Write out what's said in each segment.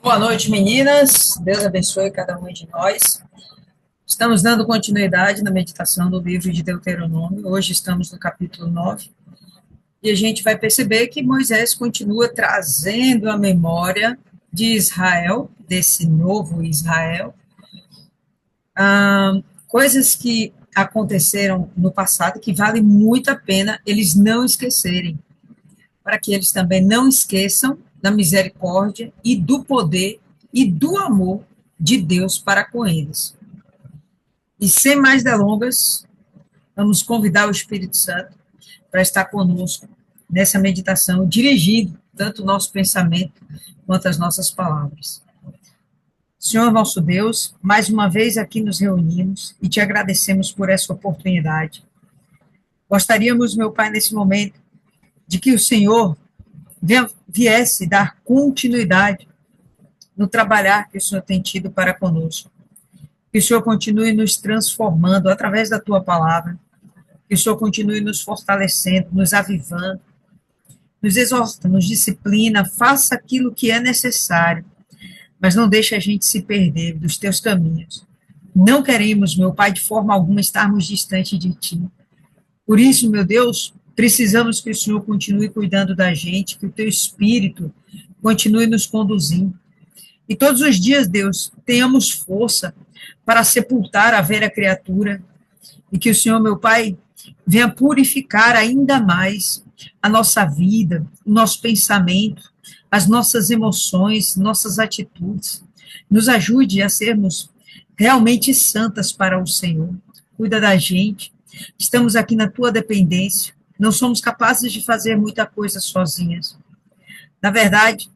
Boa noite, meninas. Deus abençoe cada uma de nós. Estamos dando continuidade na meditação do livro de Deuteronômio. Hoje estamos no capítulo 9. E a gente vai perceber que Moisés continua trazendo a memória de Israel, desse novo Israel, coisas que aconteceram no passado que vale muito a pena eles não esquecerem, para que eles também não esqueçam da misericórdia e do poder e do amor de Deus para com eles. E sem mais delongas, vamos convidar o Espírito Santo para estar conosco nessa meditação, dirigindo tanto o nosso pensamento quanto as nossas palavras. Senhor nosso Deus, mais uma vez aqui nos reunimos e te agradecemos por essa oportunidade. Gostaríamos, meu Pai, nesse momento, de que o Senhor viesse dar continuidade no trabalhar que o Senhor tem tido para conosco. Que o Senhor continue nos transformando através da tua palavra. Que o Senhor continue nos fortalecendo, nos avivando, nos exorta, nos disciplina, faça aquilo que é necessário, mas não deixe a gente se perder dos teus caminhos. Não queremos, meu Pai, de forma alguma estarmos distante de ti. Por isso, meu Deus, precisamos que o Senhor continue cuidando da gente, que o teu Espírito continue nos conduzindo. E todos os dias, Deus, tenhamos força para sepultar a velha criatura e que o Senhor, meu Pai, venha purificar ainda mais a nossa vida, o nosso pensamento, as nossas emoções, nossas atitudes. Nos ajude a sermos realmente santas para o Senhor. Cuida da gente. Estamos aqui na tua dependência. Não somos capazes de fazer muita coisa sozinhas. Na verdade,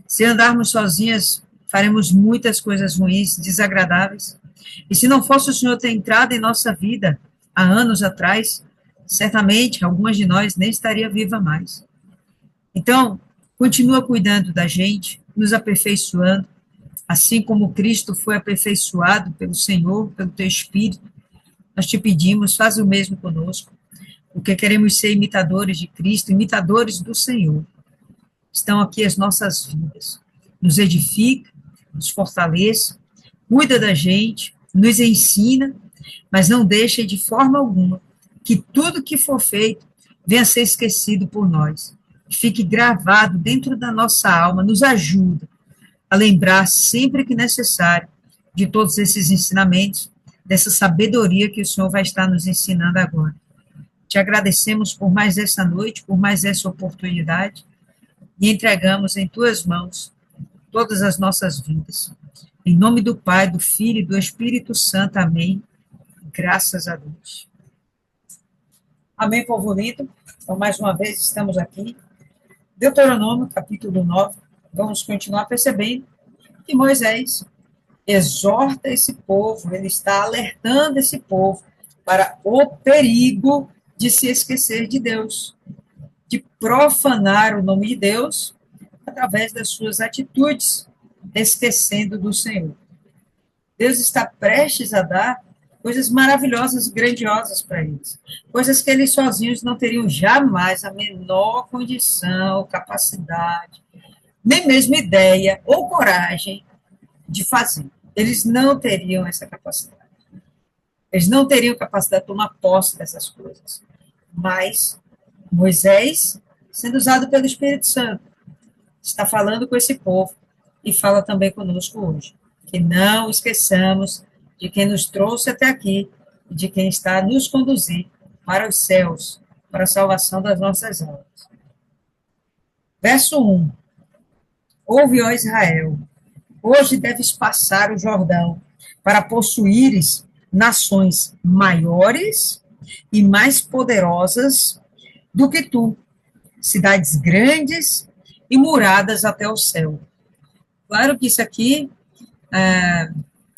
se andarmos sozinhas, faremos muitas coisas ruins, desagradáveis. E se não fosse o Senhor ter entrado em nossa vida há anos atrás, certamente algumas de nós nem estaria viva mais. Então, continua cuidando da gente, nos aperfeiçoando, assim como Cristo foi aperfeiçoado pelo Senhor, pelo teu Espírito. Nós te pedimos, faz o mesmo conosco, porque queremos ser imitadores de Cristo, imitadores do Senhor. Estão aqui as nossas vidas. Nos edifica, nos fortaleça, cuida da gente, nos ensina, mas não deixe de forma alguma que tudo que for feito venha a ser esquecido por nós. Fique gravado dentro da nossa alma, nos ajuda a lembrar sempre que necessário de todos esses ensinamentos, dessa sabedoria que o Senhor vai estar nos ensinando agora. Te agradecemos por mais essa noite, por mais essa oportunidade, e entregamos em tuas mãos todas as nossas vidas. Em nome do Pai, do Filho e do Espírito Santo. Amém. Graças a Deus. Amém, povo lindo. Então, mais uma vez, estamos aqui. Deuteronômio, capítulo 9. Vamos continuar percebendo que Moisés exorta esse povo, ele está alertando esse povo para o perigo de se esquecer de Deus, de profanar o nome de Deus através das suas atitudes, esquecendo do Senhor. Deus está prestes a dar coisas maravilhosas e grandiosas para eles, coisas que eles sozinhos não teriam jamais a menor condição, capacidade, nem mesmo ideia ou coragem de fazer. Eles não teriam essa capacidade. Eles não teriam capacidade de tomar posse dessas coisas. Mas Moisés, sendo usado pelo Espírito Santo, está falando com esse povo e fala também conosco hoje. Que não esqueçamos de quem nos trouxe até aqui e de quem está a nos conduzir para os céus, para a salvação das nossas almas. Verso 1. Ouve, ó Israel, hoje deves passar o Jordão para possuíres nações maiores e mais poderosas do que tu, cidades grandes e muradas até o céu. Claro que isso aqui é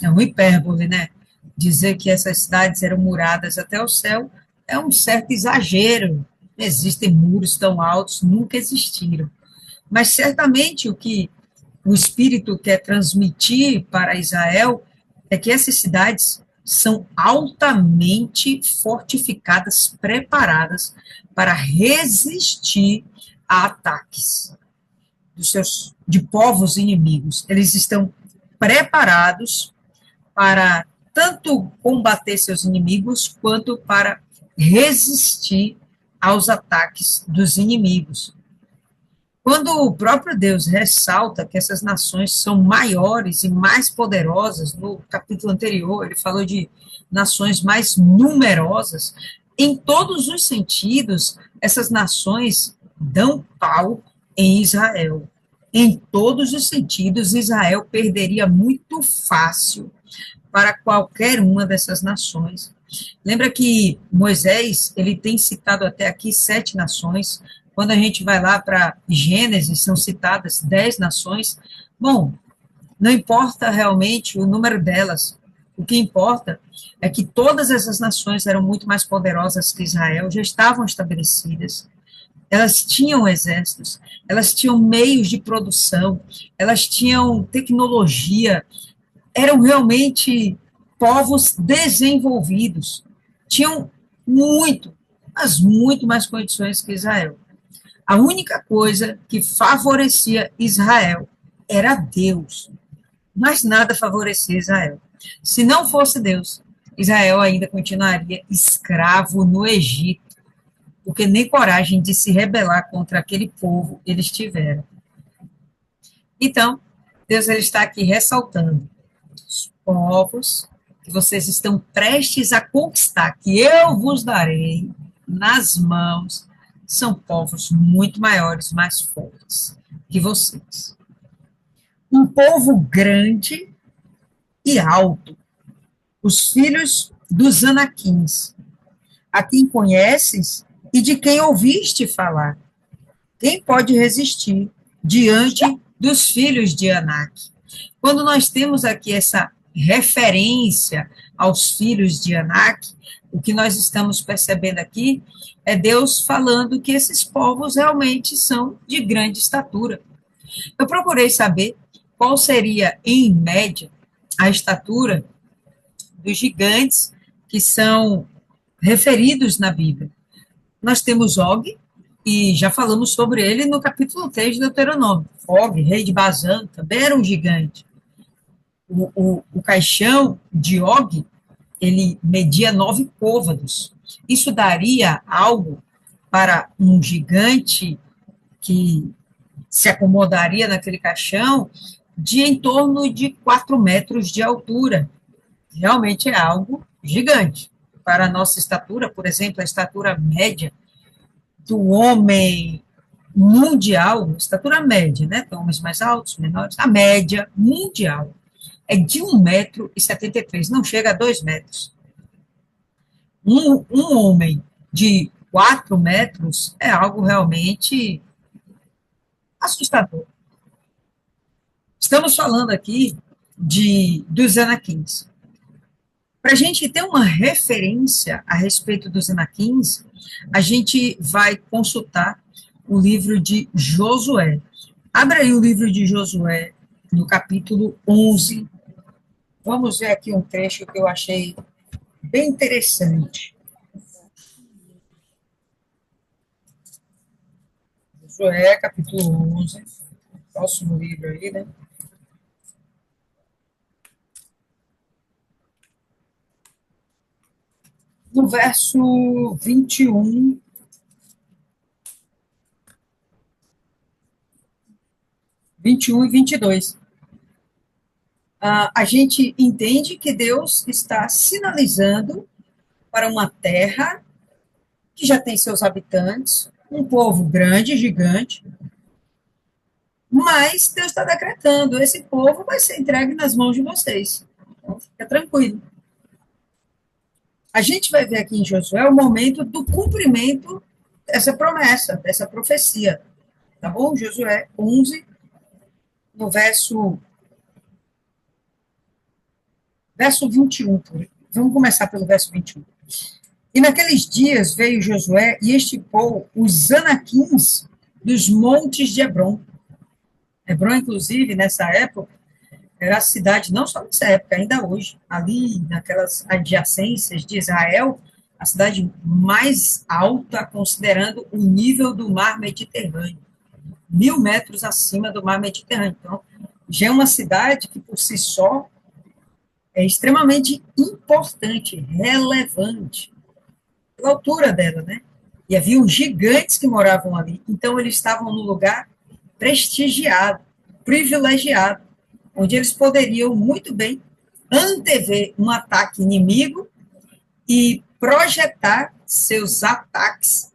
uma hipérbole, né? Dizer que essas cidades eram muradas até o céu é um certo exagero. Não existem muros tão altos, nunca existiram. Mas certamente o que o Espírito quer transmitir para Israel é que essas cidades são altamente fortificadas, preparadas para resistir a ataques de povos inimigos. Eles estão preparados para tanto combater seus inimigos, quanto para resistir aos ataques dos inimigos. Quando o próprio Deus ressalta que essas nações são maiores e mais poderosas, no capítulo anterior, ele falou de nações mais numerosas, em todos os sentidos, essas nações dão pau em Israel. Em todos os sentidos, Israel perderia muito fácil para qualquer uma dessas nações. Lembra que Moisés, ele tem citado até aqui 7 nações. Quando a gente vai lá para Gênesis, são citadas 10 nações. Bom, não importa realmente o número delas. O que importa é que todas essas nações eram muito mais poderosas que Israel, já estavam estabelecidas. Elas tinham exércitos, elas tinham meios de produção, elas tinham tecnologia, eram realmente povos desenvolvidos, tinham muito, mas muito mais condições que Israel. A única coisa que favorecia Israel era Deus, mas nada favorecia Israel. Se não fosse Deus, Israel ainda continuaria escravo no Egito, porque nem coragem de se rebelar contra aquele povo eles tiveram. Então, Deus ele está aqui ressaltando os povos que vocês estão prestes a conquistar, que eu vos darei nas mãos, são povos muito maiores, mais fortes que vocês. Um povo grande e alto, os filhos dos Anaquins, a quem conheces e de quem ouviste falar. Quem pode resistir diante dos filhos de Anak? Quando nós temos aqui essa referência aos filhos de Anak, o que nós estamos percebendo aqui é Deus falando que esses povos realmente são de grande estatura. Eu procurei saber qual seria, em média, a estatura dos gigantes que são referidos na Bíblia. Nós temos Og, e já falamos sobre ele no capítulo 3 de Deuteronômio. Og, rei de Bazã, também era um gigante. O caixão de Og, ele media 9 côvados. Isso daria algo para um gigante que se acomodaria naquele caixão de em torno de 4 metros de altura. Realmente é algo gigante. Para a nossa estatura, por exemplo, a estatura média do homem mundial, estatura média, né? Tem homens mais altos, menores, a média mundial é de 1,73 m, não chega a 2 metros. Um homem de 4 metros é algo realmente assustador. Estamos falando aqui dos Anaquins. Para a gente ter uma referência a respeito dos Anaquins, a gente vai consultar o livro de Josué. Abra aí o livro de Josué, no capítulo 11. Vamos ver aqui um trecho que eu achei bem interessante. Josué, capítulo 11. Próximo livro aí, né? No verso 21, e 22. A gente entende que Deus está sinalizando para uma terra que já tem seus habitantes, um povo grande, gigante, mas Deus está decretando, esse povo vai ser entregue nas mãos de vocês. Então, fica tranquilo. A gente vai ver aqui em Josué o momento do cumprimento dessa promessa, dessa profecia. Tá bom? Josué 11, no verso 21. Vamos começar pelo verso 21. E naqueles dias veio Josué e estipou os Anaquins dos montes de Hebrom. Hebrom, inclusive, nessa época, era a cidade, não só nessa época, ainda hoje, ali naquelas adjacências de Israel, a cidade mais alta, considerando o nível do mar Mediterrâneo. 1.000 metros acima do mar Mediterrâneo. Então, já é uma cidade que, por si só, é extremamente importante, relevante, pela altura dela, né? E haviam gigantes que moravam ali. Então, eles estavam num lugar prestigiado, privilegiado, onde eles poderiam muito bem antever um ataque inimigo e projetar seus ataques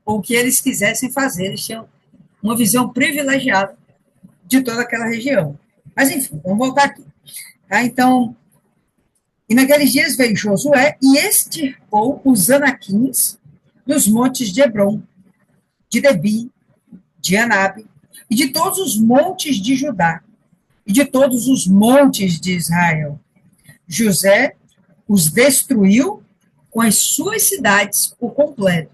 ou o que eles quisessem fazer. Eles tinham uma visão privilegiada de toda aquela região. Mas, enfim, vamos voltar aqui. Tá? Então, e naqueles dias veio Josué e extirpou os anaquins dos montes de Hebron, de Debi, de Anabe, e de todos os montes de Judá, e de todos os montes de Israel. José os destruiu com as suas cidades por completo.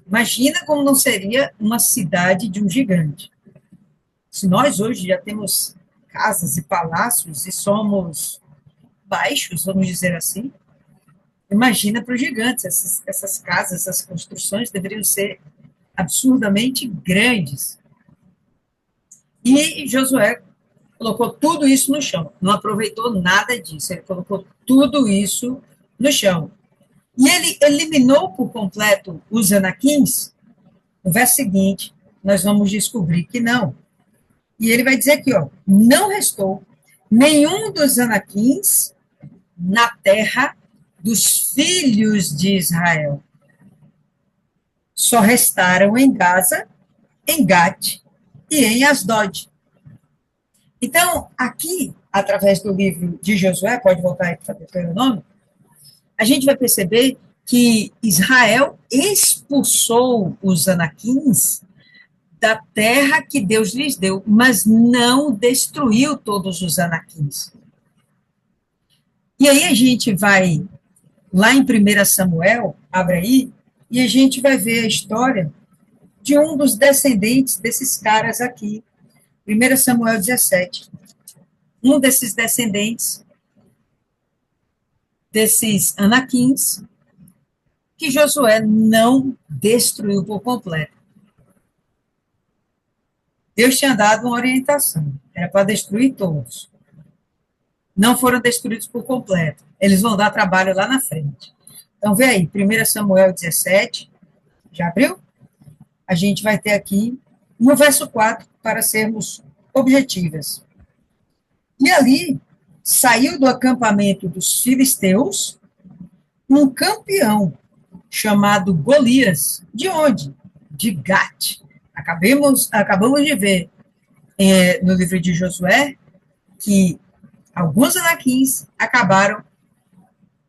Imagina como não seria uma cidade de um gigante. Se nós hoje já temos casas e palácios e somos baixos, vamos dizer assim, imagina para os gigantes. Essas casas, essas construções deveriam ser absurdamente grandes. E Josué colocou tudo isso no chão, não aproveitou nada disso, ele colocou tudo isso no chão. E ele eliminou por completo os anaquins. No verso seguinte, nós vamos descobrir que não. E ele vai dizer aqui, ó, não restou nenhum dos anaquins na terra dos filhos de Israel. Só restaram em Gaza, em Gate e em Asdod. Então, aqui, através do livro de Josué, pode voltar aí para o nome, a gente vai perceber que Israel expulsou os anaquins da terra que Deus lhes deu, mas não destruiu todos os anaquins. E aí a gente vai lá em 1 Samuel, abre aí, e a gente vai ver a história de um dos descendentes desses caras aqui. 1 Samuel 17. Um desses descendentes, desses anaquins, que Josué não destruiu por completo. Deus tinha dado uma orientação, era para destruir todos. Não foram destruídos por completo. Eles vão dar trabalho lá na frente. Então, vê aí, 1 Samuel 17, já abriu? A gente vai ter aqui, no verso 4, para sermos objetivas. E ali, saiu do acampamento dos filisteus um campeão chamado Golias. De onde? De Gate. Acabamos de ver no livro de Josué que alguns anaquins acabaram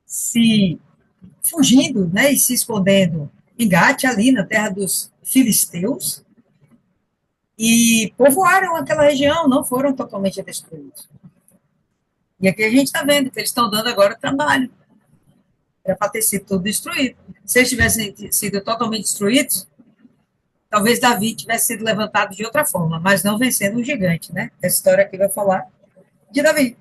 se fugindo, né, e se escondendo em Gate, ali na terra dos filisteus, e povoaram aquela região, não foram totalmente destruídos. E aqui a gente está vendo que eles estão dando agora trabalho. Era para ter sido tudo destruído. Se eles tivessem sido totalmente destruídos, talvez Davi tivesse sido levantado de outra forma, mas não vencendo um gigante, né? Essa história aqui vai falar de Davi.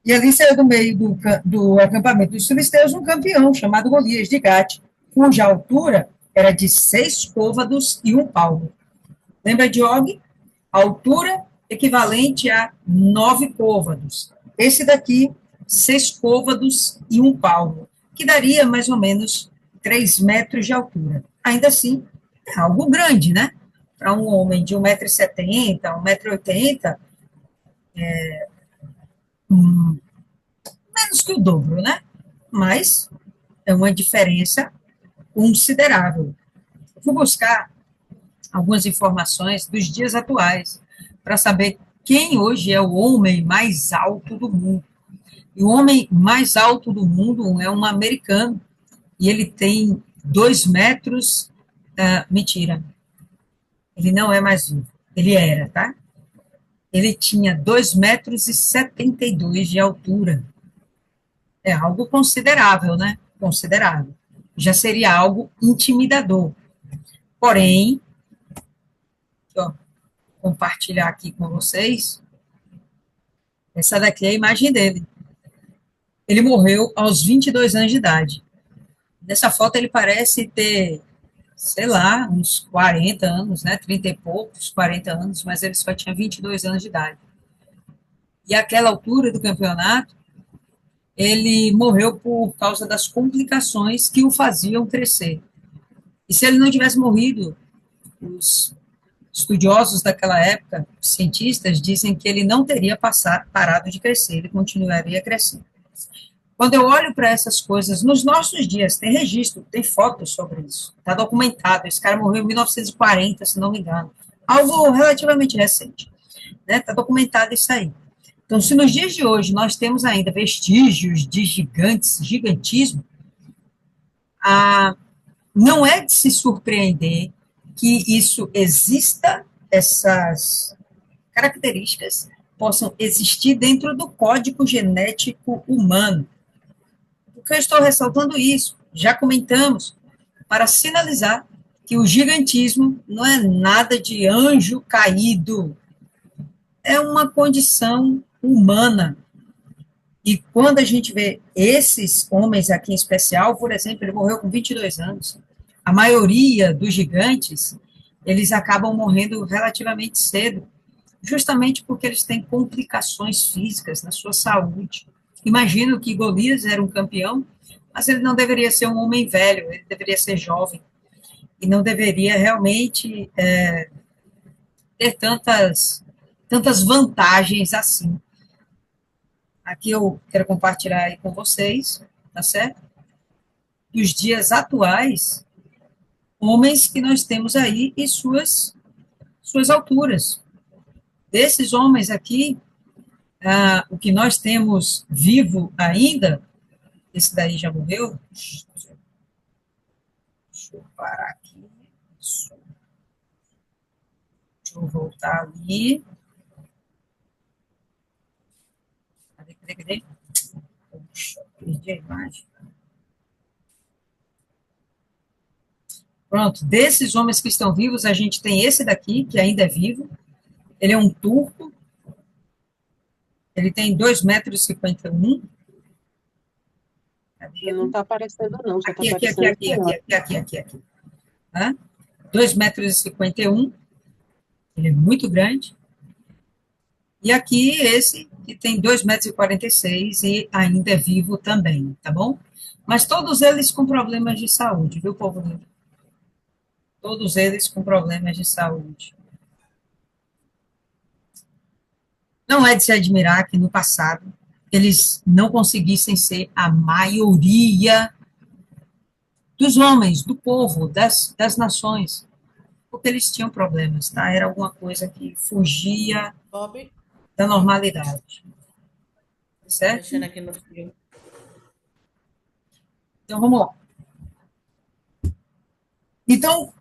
E ali saiu do meio do acampamento dos filisteus um campeão chamado Golias de Gate, cuja altura era de 6 côvados e 1 palmo. Lembra de Og? A altura equivalente a 9 côvados. Esse daqui, 6 côvados e 1 palmo, que daria mais ou menos 3 metros de altura. Ainda assim, é algo grande, né? Para um homem de 1,70 m, 1,80 m, menos que o dobro, né? Mas é uma diferença considerável. Eu fui buscar algumas informações dos dias atuais para saber quem hoje é o homem mais alto do mundo. E o homem mais alto do mundo é um americano, e ele tem 2 metros, mentira, ele não é mais vivo, ele era, tá? Ele tinha 2,72 metros de altura. É algo considerável, né? Considerável. Já seria algo intimidador. Porém, ó, compartilhar aqui com vocês, essa daqui é a imagem dele. Ele morreu aos 22 anos de idade. Nessa foto ele parece ter sei lá, uns 40 anos, né? 30 e poucos, 40 anos, mas ele só tinha 22 anos de idade. E àquela altura do campeonato, ele morreu por causa das complicações que o faziam crescer. E se ele não tivesse morrido, os estudiosos daquela época, cientistas, dizem que ele não teria parado de crescer, ele continuaria crescendo. Quando eu olho para essas coisas, nos nossos dias, tem registro, tem fotos sobre isso, está documentado. Esse cara morreu em 1940, se não me engano, algo relativamente recente, né? Está documentado isso aí. Então, se nos dias de hoje nós temos ainda vestígios de gigantes, gigantismo, não é de se surpreender que isso exista, essas características possam existir dentro do código genético humano. Por que eu estou ressaltando isso? Já comentamos, para sinalizar que o gigantismo não é nada de anjo caído, é uma condição humana. E quando a gente vê esses homens aqui em especial, por exemplo, ele morreu com 22 anos. A maioria dos gigantes, eles acabam morrendo relativamente cedo, justamente porque eles têm complicações físicas na sua saúde. Imagino que Golias era um campeão, mas ele não deveria ser um homem velho, ele deveria ser jovem, e não deveria realmente ter tantas vantagens assim. Aqui eu quero compartilhar aí com vocês, tá certo? Dos dias atuais, homens que nós temos aí e suas alturas. Desses homens aqui, o que nós temos vivo ainda, esse daí já morreu. Deixa eu parar aqui. Deixa eu voltar ali. Cadê? Puxa, perdi a imagem. Pronto, desses homens que estão vivos, a gente tem esse daqui, que ainda é vivo. Ele é um turco. Ele tem 2,51 m. Não está aparecendo, não. Só aqui, tá aqui, aparecendo aqui. 2,51 m. Ele é muito grande. E aqui esse, que tem 2,46 m e ainda é vivo também, tá bom? Mas todos eles com problemas de saúde, viu, povo lindo? Todos eles com problemas de saúde. Não é de se admirar que no passado eles não conseguissem ser a maioria dos homens, do povo, das nações, porque eles tinham problemas, tá? Era alguma coisa que fugia Bob, da normalidade, certo? mexendo aqui no fio. Então, vamos lá. Então,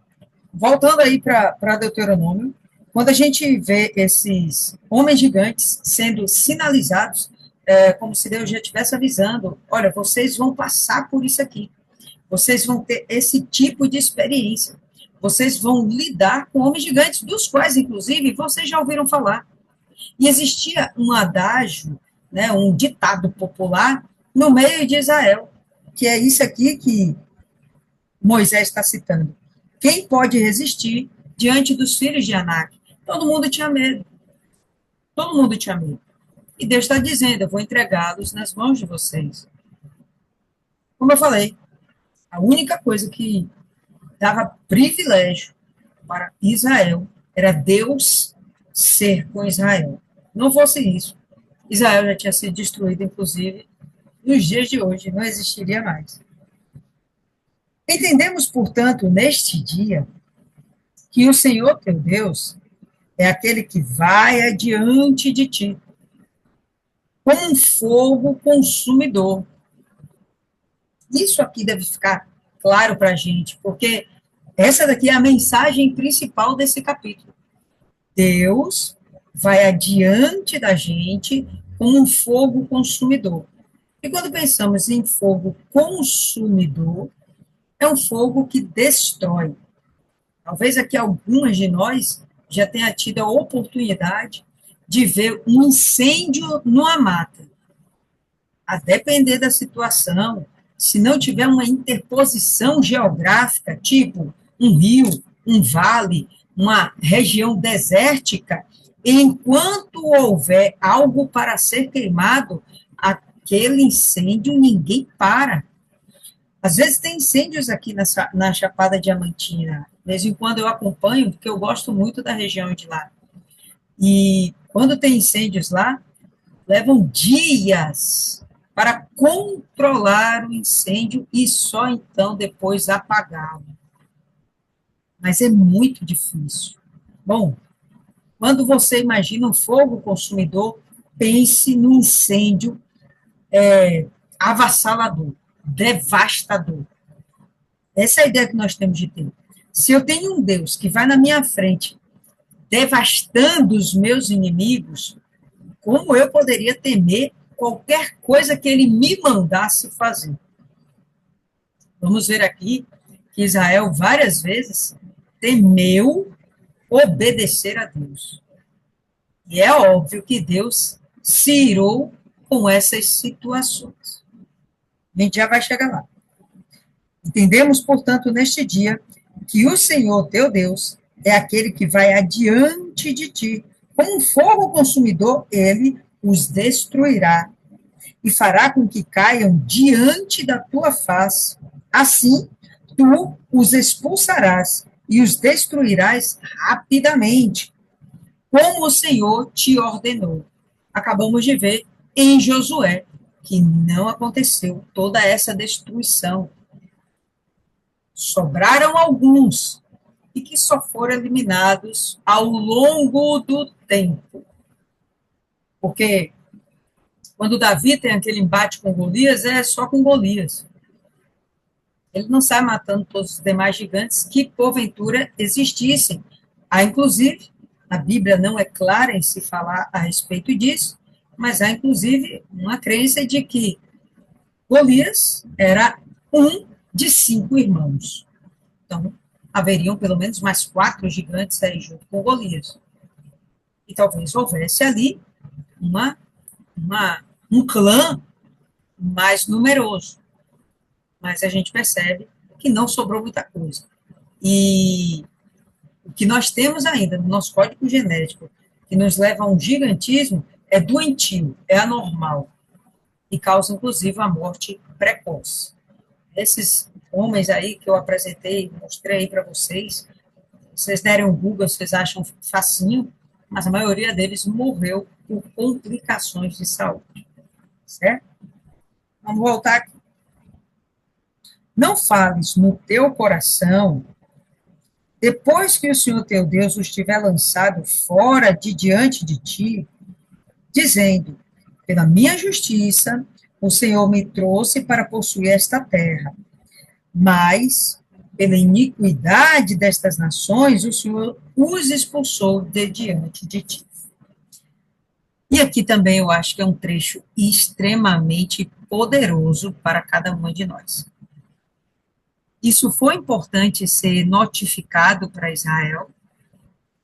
voltando aí para Deuteronômio, quando a gente vê esses homens gigantes sendo sinalizados, como se Deus já estivesse avisando, olha, vocês vão passar por isso aqui, vocês vão ter esse tipo de experiência, vocês vão lidar com homens gigantes, dos quais, inclusive, vocês já ouviram falar. E existia um adágio, né, um ditado popular no meio de Israel, que é isso aqui que Moisés está citando. Quem pode resistir diante dos filhos de Anak? Todo mundo tinha medo. Todo mundo tinha medo. E Deus está dizendo, eu vou entregá-los nas mãos de vocês. Como eu falei, a única coisa que dava privilégio para Israel era Deus ser com Israel. Não fosse isso, Israel já tinha sido destruído, inclusive, nos dias de hoje, não existiria mais. Entendemos, portanto, neste dia, que o Senhor teu Deus é aquele que vai adiante de ti, como um fogo consumidor. Isso aqui deve ficar claro para a gente, porque essa daqui é a mensagem principal desse capítulo. Deus vai adiante da gente como um fogo consumidor. E quando pensamos em fogo consumidor, é um fogo que destrói. Talvez aqui algumas de nós já tenha tido a oportunidade de ver um incêndio numa mata. A depender da situação, se não tiver uma interposição geográfica, tipo um rio, um vale, uma região desértica, enquanto houver algo para ser queimado, aquele incêndio ninguém para. Às vezes tem incêndios aqui na Chapada Diamantina. De vez em quando eu acompanho, porque eu gosto muito da região de lá. E quando tem incêndios lá, levam dias para controlar o incêndio e só então depois apagá-lo. Mas é muito difícil. Bom, quando você imagina um fogo consumidor, pense no incêndio avassalador, devastador. Essa é a ideia que nós temos de ter. Se eu tenho um Deus que vai na minha frente, devastando os meus inimigos, como eu poderia temer qualquer coisa que ele me mandasse fazer? Vamos ver aqui que Israel várias vezes temeu obedecer a Deus. E é óbvio que Deus se irou com essas situações. A gente já vai chegar lá. Entendemos, portanto, neste dia, que o Senhor, teu Deus, é aquele que vai adiante de ti. Como um fogo consumidor, ele os destruirá e fará com que caiam diante da tua face. Assim, tu os expulsarás e os destruirás rapidamente, como o Senhor te ordenou. Acabamos de ver em Josué que não aconteceu toda essa destruição. Sobraram alguns e que só foram eliminados ao longo do tempo. Porque quando Davi tem aquele embate com Golias, é só com Golias. Ele não sai matando todos os demais gigantes que, porventura, existissem. Há, inclusive, a Bíblia não é clara em se falar a respeito disso, mas há, inclusive, uma crença de que Golias era um de 5 irmãos. Então, haveriam pelo menos mais 4 gigantes aí junto com Golias. E talvez houvesse ali um clã mais numeroso. Mas a gente percebe que não sobrou muita coisa. E o que nós temos ainda no nosso código genético, que nos leva a um gigantismo, é doentio, é anormal, e causa, inclusive, a morte precoce. Esses homens aí que eu apresentei, mostrei aí para vocês, vocês derem um Google, vocês acham facinho, mas a maioria deles morreu por complicações de saúde. Certo? Vamos voltar aqui. Não fales no teu coração, depois que o Senhor teu Deus os tiver lançado fora de diante de ti, dizendo, pela minha justiça, o Senhor me trouxe para possuir esta terra. Mas, pela iniquidade destas nações, o Senhor os expulsou de diante de ti. E aqui também eu acho que é um trecho extremamente poderoso para cada uma de nós. Isso foi importante ser notificado para Israel,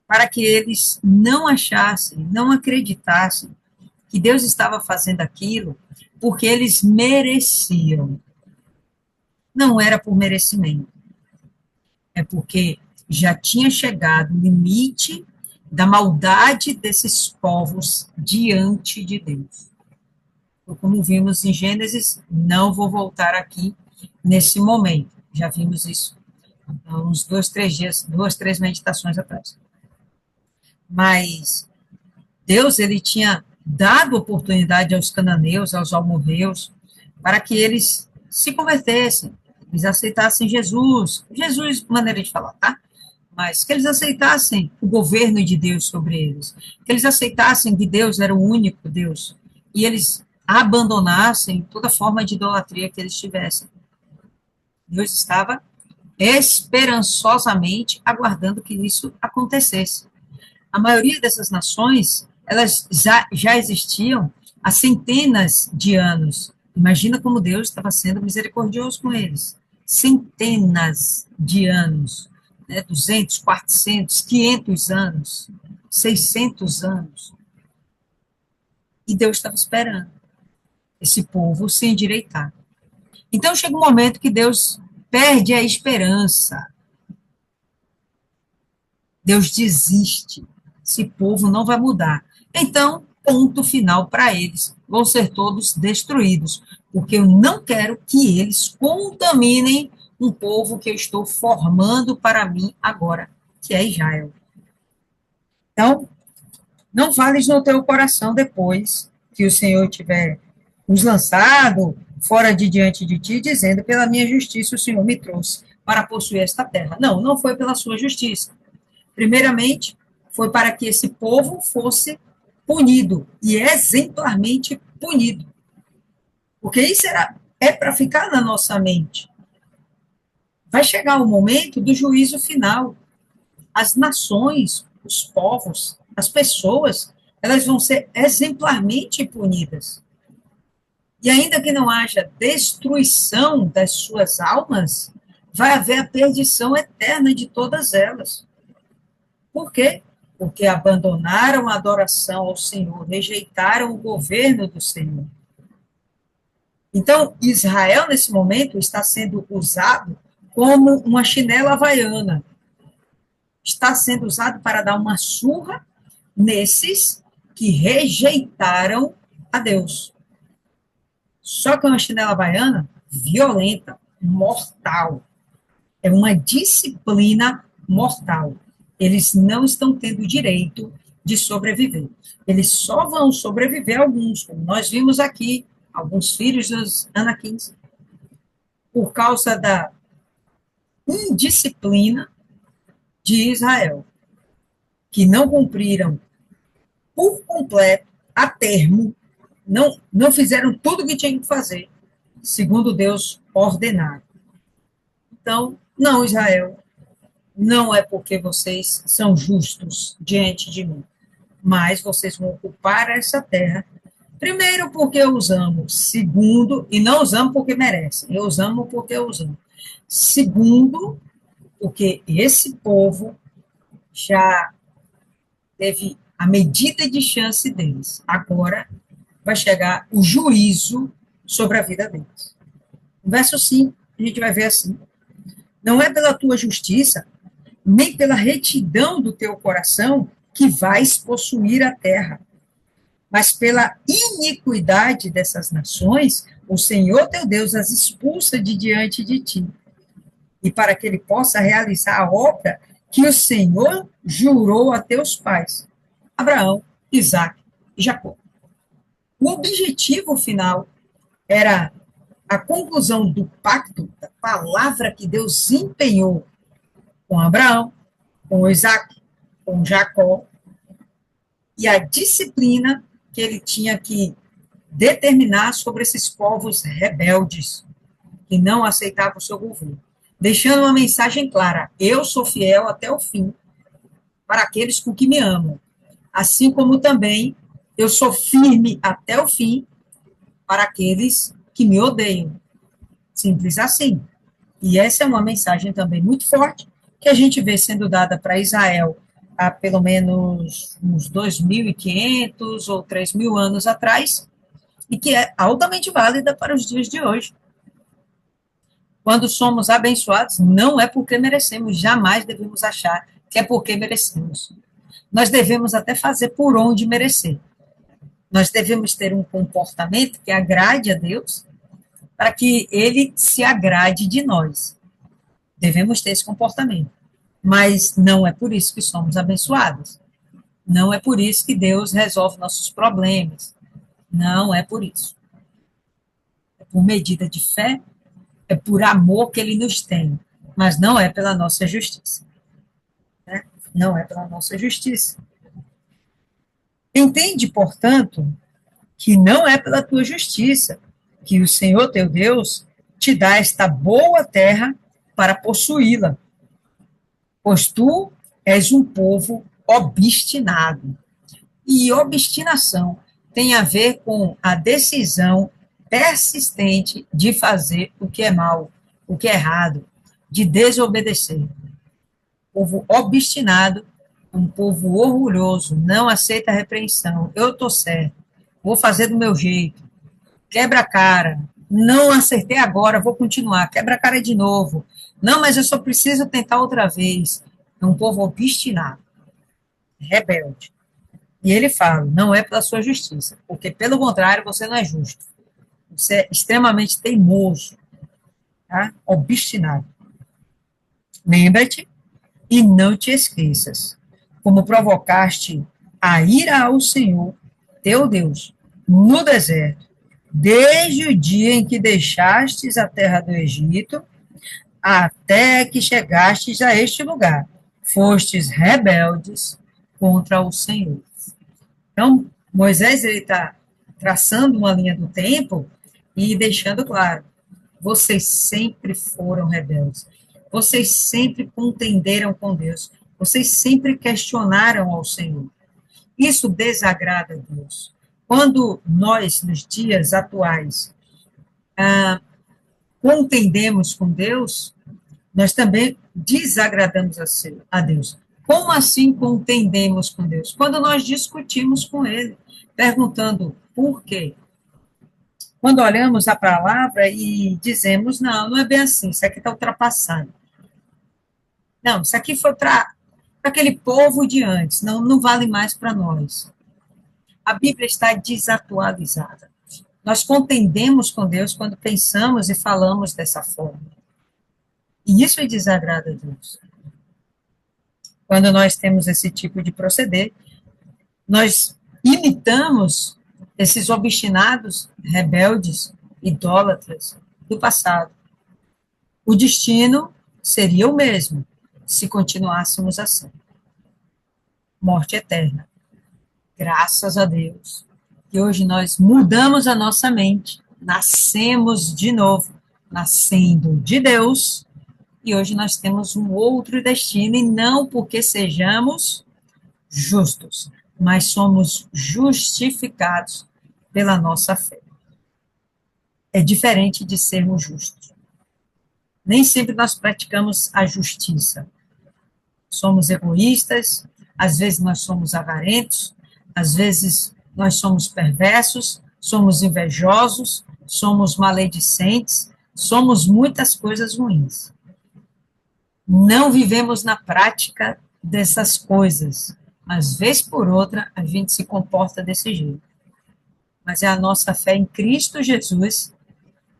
para que eles não achassem, não acreditassem que Deus estava fazendo aquilo porque eles mereciam. Não era por merecimento. É porque já tinha chegado o limite da maldade desses povos diante de Deus. Como vimos em Gênesis, não vou voltar aqui nesse momento. Já vimos isso uns 2, 3 dias, 2, 3 meditações atrás. Mas Deus, ele tinha dado oportunidade aos cananeus, aos amorreus, para que eles se convertessem, eles aceitassem Jesus, maneira de falar, tá? Mas que eles aceitassem o governo de Deus sobre eles, que eles aceitassem que Deus era o único Deus, e eles abandonassem toda forma de idolatria que eles tivessem. Deus estava esperançosamente aguardando que isso acontecesse. A maioria dessas nações, elas já existiam há centenas de anos. Imagina como Deus estava sendo misericordioso com eles. Centenas de anos, né? 200, 400, 500 anos, 600 anos. E Deus estava esperando esse povo se endireitar. Então chega um momento que Deus perde a esperança. Deus desiste. Esse povo não vai mudar. Então, ponto final para eles. Vão ser todos destruídos, porque eu não quero que eles contaminem um povo que eu estou formando para mim agora, que é Israel. Então, não fales no teu coração depois que o Senhor tiver os lançado fora de diante de ti, dizendo, pela minha justiça o Senhor me trouxe para possuir esta terra. Não, não foi pela sua justiça. Primeiramente, foi para que esse povo fosse punido, e exemplarmente punido. Porque isso é para ficar na nossa mente. Vai chegar o momento do juízo final. As nações, os povos, as pessoas, elas vão ser exemplarmente punidas. E ainda que não haja destruição das suas almas, vai haver a perdição eterna de todas elas. Por quê? Porque abandonaram a adoração ao Senhor, rejeitaram o governo do Senhor. Então, Israel, nesse momento, está sendo usado como uma chinela havaiana. Está sendo usado para dar uma surra nesses que rejeitaram a Deus. Só que é uma chinela havaiana violenta, mortal. É uma disciplina mortal. Eles não estão tendo o direito de sobreviver. Eles só vão sobreviver alguns, como nós vimos aqui, alguns filhos dos Anakins, por causa da indisciplina de Israel, que não cumpriram por completo, a termo, não fizeram tudo o que tinham que fazer, segundo Deus ordenado. Então, não, Israel, não é porque vocês são justos diante de mim, mas vocês vão ocupar essa terra, primeiro porque eu os amo, segundo, e não os amo porque merecem, eu os amo porque eu os amo. Segundo, porque esse povo já teve a medida de chance deles. Agora vai chegar o juízo sobre a vida deles. No verso 5, a gente vai ver assim: não é pela tua justiça, nem pela retidão do teu coração que vais possuir a terra, mas pela iniquidade dessas nações, o Senhor teu Deus as expulsa de diante de ti, e para que ele possa realizar a obra que o Senhor jurou a teus pais, Abraão, Isaque e Jacó. O objetivo final era a conclusão do pacto, da palavra que Deus empenhou com Abraão, com Isaque, com Jacó, e a disciplina que ele tinha que determinar sobre esses povos rebeldes, que não aceitavam o seu governo. Deixando uma mensagem clara: eu sou fiel até o fim para aqueles com que me amam, assim como também eu sou firme até o fim para aqueles que me odeiam. Simples assim. E essa é uma mensagem também muito forte, que a gente vê sendo dada para Israel há pelo menos uns 2.500 ou 3.000 anos atrás, e que é altamente válida para os dias de hoje. Quando somos abençoados, não é porque merecemos, jamais devemos achar que é porque merecemos. Nós devemos até fazer por onde merecer. Nós devemos ter um comportamento que agrade a Deus, para que ele se agrade de nós. Devemos ter esse comportamento. Mas não é por isso que somos abençoados. Não é por isso que Deus resolve nossos problemas. Não é por isso. É por medida de fé, é por amor que ele nos tem, mas não é pela nossa justiça. Né? Não é pela nossa justiça. Entende, portanto, que não é pela tua justiça que o Senhor teu Deus te dá esta boa terra para possuí-la, pois tu és um povo obstinado. E obstinação tem a ver com a decisão persistente de fazer o que é mal, o que é errado, de desobedecer. Povo obstinado, um povo orgulhoso, não aceita a repreensão. Eu estou certo, vou fazer do meu jeito. Quebra a cara. Não acertei agora, vou continuar. Quebra a cara de novo. Não, mas eu só preciso tentar outra vez. É um povo obstinado, rebelde. E ele fala, não é pela sua justiça, porque, pelo contrário, você não é justo. Você é extremamente teimoso, tá? Obstinado. Lembra-te e não te esqueças, como provocaste a ira ao Senhor, teu Deus, no deserto, desde o dia em que deixastes a terra do Egito, até que chegastes a este lugar. Fostes rebeldes contra o Senhor. Então, Moisés está traçando uma linha do tempo e deixando claro, vocês sempre foram rebeldes, vocês sempre contenderam com Deus, vocês sempre questionaram ao Senhor. Isso desagrada a Deus. Quando nós, nos dias atuais, contendemos com Deus, nós também desagradamos a Deus. Como assim contendemos com Deus? Quando nós discutimos com Ele, perguntando por quê. Quando olhamos a palavra e dizemos, não, não é bem assim, isso aqui está ultrapassado. Não, isso aqui foi para aquele povo de antes, não, não vale mais para nós. A Bíblia está desatualizada. Nós contendemos com Deus quando pensamos e falamos dessa forma. E isso desagrada a Deus. Quando nós temos esse tipo de proceder, nós imitamos esses obstinados, rebeldes, idólatras do passado. O destino seria o mesmo se continuássemos assim. Morte eterna. Graças a Deus. E hoje nós mudamos a nossa mente, nascemos de novo, nascendo de Deus, e hoje nós temos um outro destino, e não porque sejamos justos, mas somos justificados pela nossa fé. É diferente de sermos justos. Nem sempre nós praticamos a justiça. Somos egoístas, às vezes nós somos avarentos, às vezes nós somos perversos, somos invejosos, somos maledicentes, somos muitas coisas ruins. Não vivemos na prática dessas coisas, mas vez por outra a gente se comporta desse jeito. Mas é a nossa fé em Cristo Jesus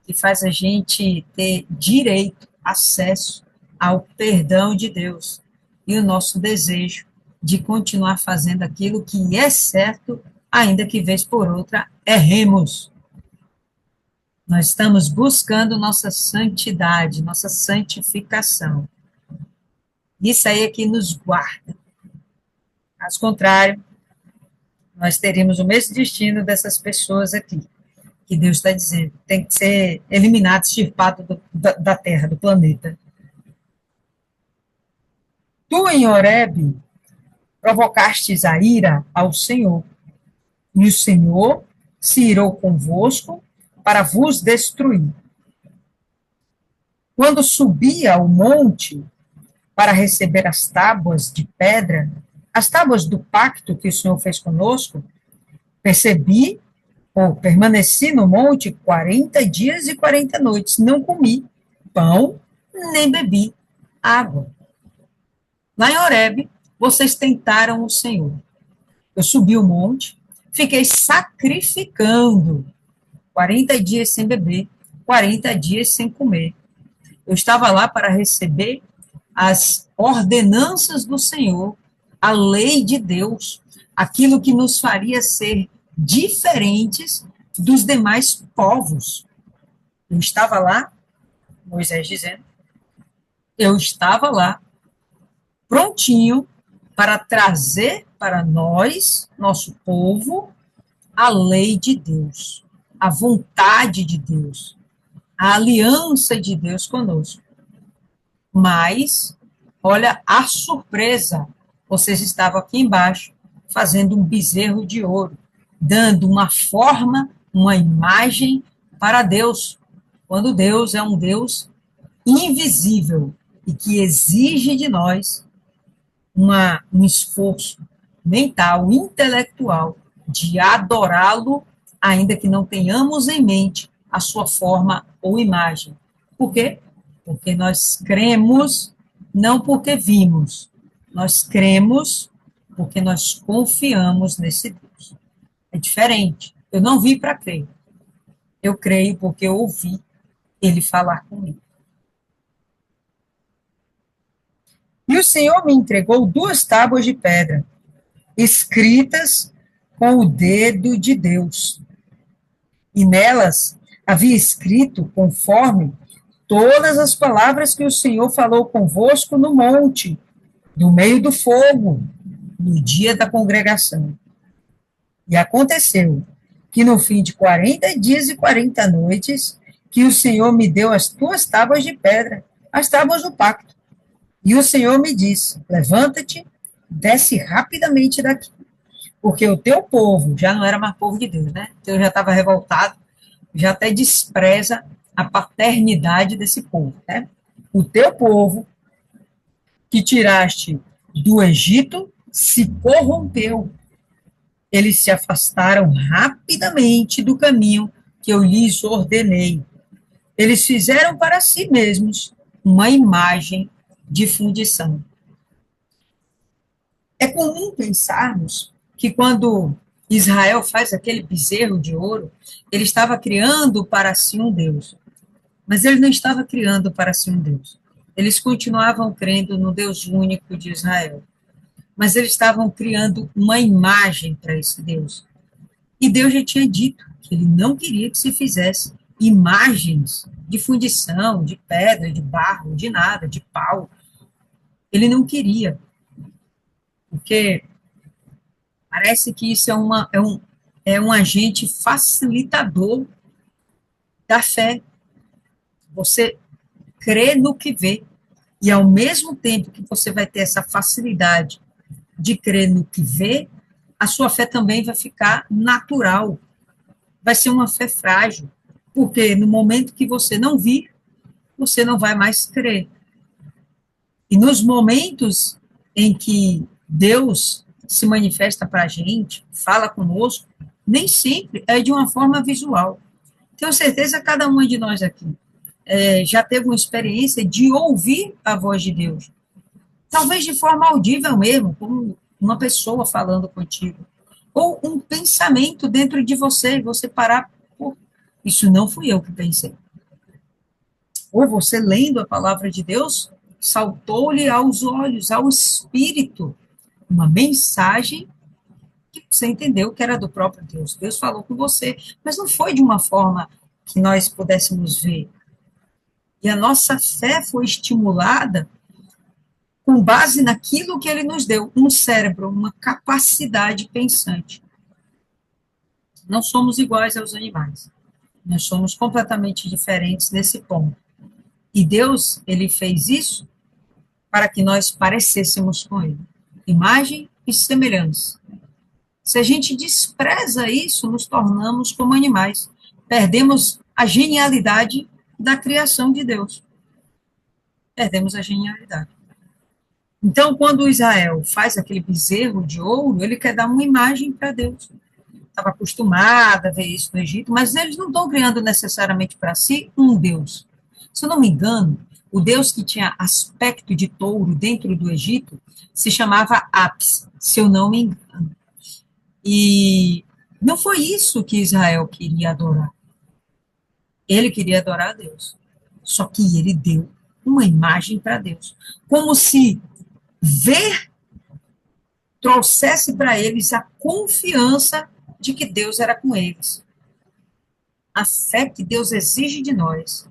que faz a gente ter direito, acesso ao perdão de Deus e o nosso desejo de continuar fazendo aquilo que é certo, ainda que vez por outra erremos. Nós estamos buscando nossa santidade, nossa santificação. Isso aí é que nos guarda. Caso contrário, nós teríamos o mesmo destino dessas pessoas aqui, que Deus está dizendo, tem que ser eliminado, extirpado da Terra, do planeta. Tu, em Horebe, provocastes a ira ao Senhor, e o Senhor se irou convosco para vos destruir. Quando subia ao monte para receber as tábuas de pedra, as tábuas do pacto que o Senhor fez conosco, permaneci no monte 40 dias e 40 noites, não comi pão, nem bebi água. Lá em Horebe, vocês tentaram o Senhor. Eu subi o monte, fiquei sacrificando 40 dias sem beber, 40 dias sem comer. Eu estava lá para receber as ordenanças do Senhor, a lei de Deus, aquilo que nos faria ser diferentes dos demais povos. Eu estava lá, Moisés dizendo, eu estava lá, prontinho para trazer para nós, nosso povo, a lei de Deus, a vontade de Deus, a aliança de Deus conosco. Mas, olha a surpresa, vocês estavam aqui embaixo, fazendo um bezerro de ouro, dando uma forma, uma imagem para Deus, quando Deus é um Deus invisível e que exige de nós um esforço mental, intelectual, de adorá-lo, ainda que não tenhamos em mente a sua forma ou imagem. Por quê? Porque nós cremos, não porque vimos, Nós cremos porque nós confiamos nesse Deus. É diferente. Eu não vi para crer. Eu creio porque eu ouvi ele falar comigo. E o Senhor me entregou 2 tábuas de pedra, escritas com o dedo de Deus. E nelas havia escrito, conforme todas as palavras que o Senhor falou convosco no monte, no meio do fogo, no dia da congregação. E aconteceu que no fim de 40 dias e 40 noites, que o Senhor me deu as 2 tábuas de pedra, as tábuas do pacto. E o Senhor me disse, levanta-te, desce rapidamente daqui, porque o teu povo já não era mais povo de Deus, né? Então já estava revoltado, já até despreza a paternidade desse povo, né? O teu povo que tiraste do Egito se corrompeu. Eles se afastaram rapidamente do caminho que eu lhes ordenei. Eles fizeram para si mesmos uma imagem de fundição. É comum pensarmos que quando Israel faz aquele bezerro de ouro, ele estava criando para si um Deus. Mas ele não estava criando para si um Deus. Eles continuavam crendo no Deus único de Israel. Mas eles estavam criando uma imagem para esse Deus. E Deus já tinha dito que ele não queria que se fizesse imagens de fundição, de pedra, de barro, de nada, de pau. Ele não queria. Porque parece que isso é um agente facilitador da fé. Você crê no que vê. E ao mesmo tempo que você vai ter essa facilidade de crer no que vê, a sua fé também vai ficar natural. Vai ser uma fé frágil. Porque no momento que você não vir, você não vai mais crer. E nos momentos em que Deus se manifesta para a gente, fala conosco, nem sempre é de uma forma visual. Tenho certeza que cada um de nós aqui já teve uma experiência de ouvir a voz de Deus. Talvez de forma audível mesmo, como uma pessoa falando contigo. Ou um pensamento dentro de você, e você parar, pô, isso não fui eu que pensei. Ou você lendo a palavra de Deus, saltou-lhe aos olhos, ao espírito, uma mensagem que você entendeu que era do próprio Deus. Deus falou com você, mas não foi de uma forma que nós pudéssemos ver. E a nossa fé foi estimulada com base naquilo que ele nos deu, um cérebro, uma capacidade pensante. Não somos iguais aos animais. Nós somos completamente diferentes nesse ponto. E Deus, ele fez isso para que nós parecêssemos com ele. Imagem e semelhança. Se a gente despreza isso, nos tornamos como animais. Perdemos a genialidade da criação de Deus. Perdemos a genialidade. Então, quando Israel faz aquele bezerro de ouro, ele quer dar uma imagem para Deus. Estava acostumada a ver isso no Egito, mas eles não estão criando necessariamente para si um Deus. Se eu não me engano, o Deus que tinha aspecto de touro dentro do Egito se chamava Apis, se eu não me engano. E não foi isso que Israel queria adorar. Ele queria adorar a Deus. Só que ele deu uma imagem para Deus. Como se ver trouxesse para eles a confiança de que Deus era com eles. A fé que Deus exige de nós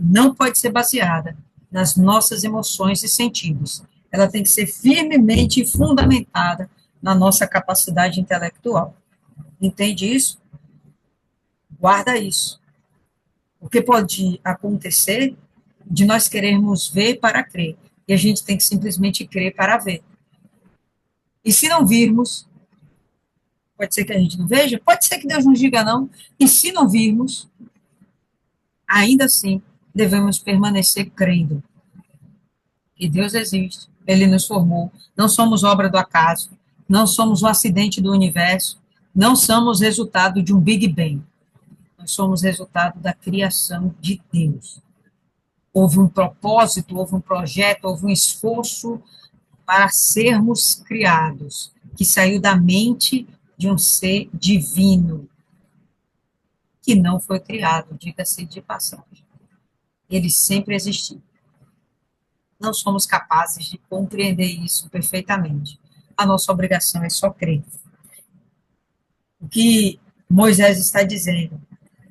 não pode ser baseada nas nossas emoções e sentidos. Ela tem que ser firmemente fundamentada na nossa capacidade intelectual. Entende isso? Guarda isso. O que pode acontecer de nós querermos ver para crer, e a gente tem que simplesmente crer para ver. E se não virmos, pode ser que a gente não veja, pode ser que Deus nos diga não, e se não virmos, ainda assim, devemos permanecer crendo que Deus existe, Ele nos formou, não somos obra do acaso, não somos um acidente do universo, não somos resultado de um Big Bang, nós somos resultado da criação de Deus. Houve um propósito, houve um projeto, houve um esforço para sermos criados, que saiu da mente de um ser divino, que não foi criado, diga-se de passagem. Ele sempre existiu. Não somos capazes de compreender isso perfeitamente. A nossa obrigação é só crer. O que Moisés está dizendo?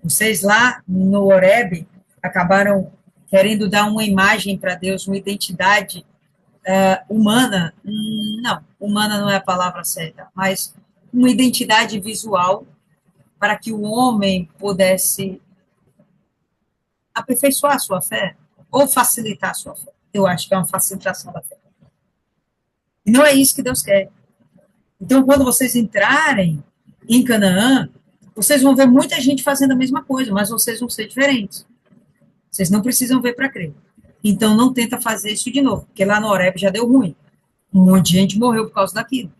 Vocês lá no Horebe acabaram querendo dar uma imagem para Deus, uma identidade humana. Não, humana não é a palavra certa, mas uma identidade visual para que o homem pudesse aperfeiçoar a sua fé ou facilitar a sua fé. Eu acho que é uma facilitação da fé. E não é isso que Deus quer. Então, quando vocês entrarem em Canaã, vocês vão ver muita gente fazendo a mesma coisa, mas vocês vão ser diferentes. Vocês não precisam ver para crer. Então, não tenta fazer isso de novo, porque lá no Horebe já deu ruim. Um monte de gente morreu por causa daquilo.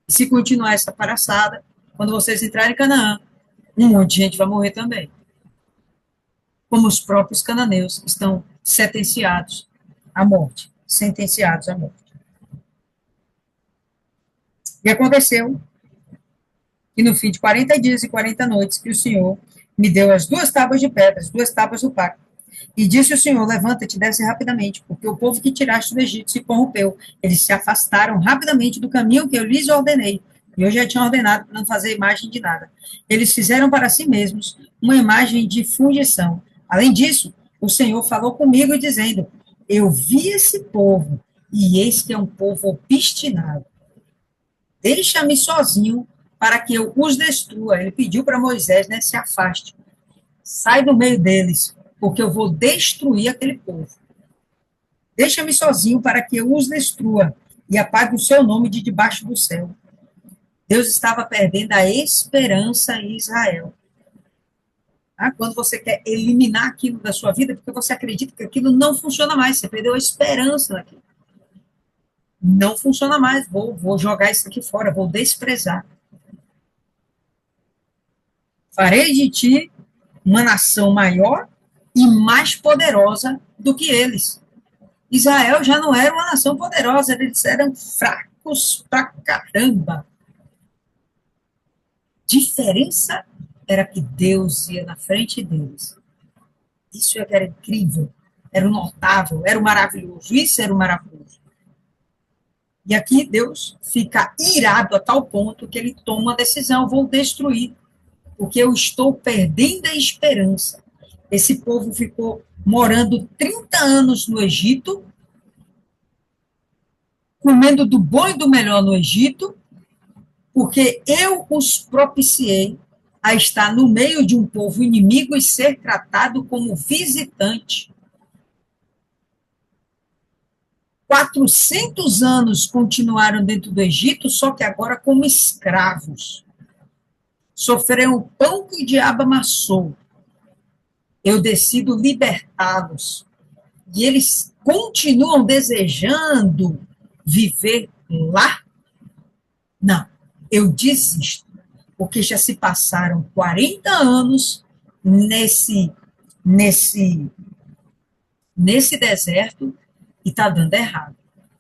E se continuar essa palhaçada, quando vocês entrarem em Canaã, um monte de gente vai morrer também. Como os próprios cananeus estão sentenciados à morte. Sentenciados à morte. E aconteceu que no fim de 40 dias e 40 noites que o Senhor me deu as 2 tábuas de pedra, as 2 tábuas do pacto. E disse o Senhor, levanta-te e desce rapidamente, porque o povo que tiraste do Egito se corrompeu. Eles se afastaram rapidamente do caminho que eu lhes ordenei. E eu já tinha ordenado para não fazer imagem de nada. Eles fizeram para si mesmos uma imagem de fundição. Além disso, o Senhor falou comigo dizendo, eu vi esse povo, e eis que é um povo obstinado. Deixa-me sozinho para que eu os destrua. Ele pediu para Moisés, né, se afaste. Sai do meio deles, porque eu vou destruir aquele povo. Deixa-me sozinho para que eu os destrua e apague o seu nome de debaixo do céu. Deus estava perdendo a esperança em Israel. Quando você quer eliminar aquilo da sua vida, porque você acredita que aquilo não funciona mais, você perdeu a esperança naquilo. Não funciona mais, vou jogar isso aqui fora, vou desprezar. Farei de ti uma nação maior e mais poderosa do que eles. Israel já não era uma nação poderosa, eles eram fracos pra caramba. Diferença era que Deus ia na frente deles. Isso era incrível, era o notável, era o maravilhoso, isso era o maravilhoso. E aqui Deus fica irado a tal ponto que ele toma a decisão, vou destruir, porque eu estou perdendo a esperança. Esse povo ficou morando 30 anos no Egito, comendo do bom e do melhor no Egito, porque eu os propiciei a estar no meio de um povo inimigo e ser tratado como visitante. 400 anos continuaram dentro do Egito, só que agora como escravos. Sofreram o pão que o diabo amassou. Eu decido libertá-los. E eles continuam desejando viver lá? Não, eu desisto, porque já se passaram 40 anos nesse deserto e está dando errado.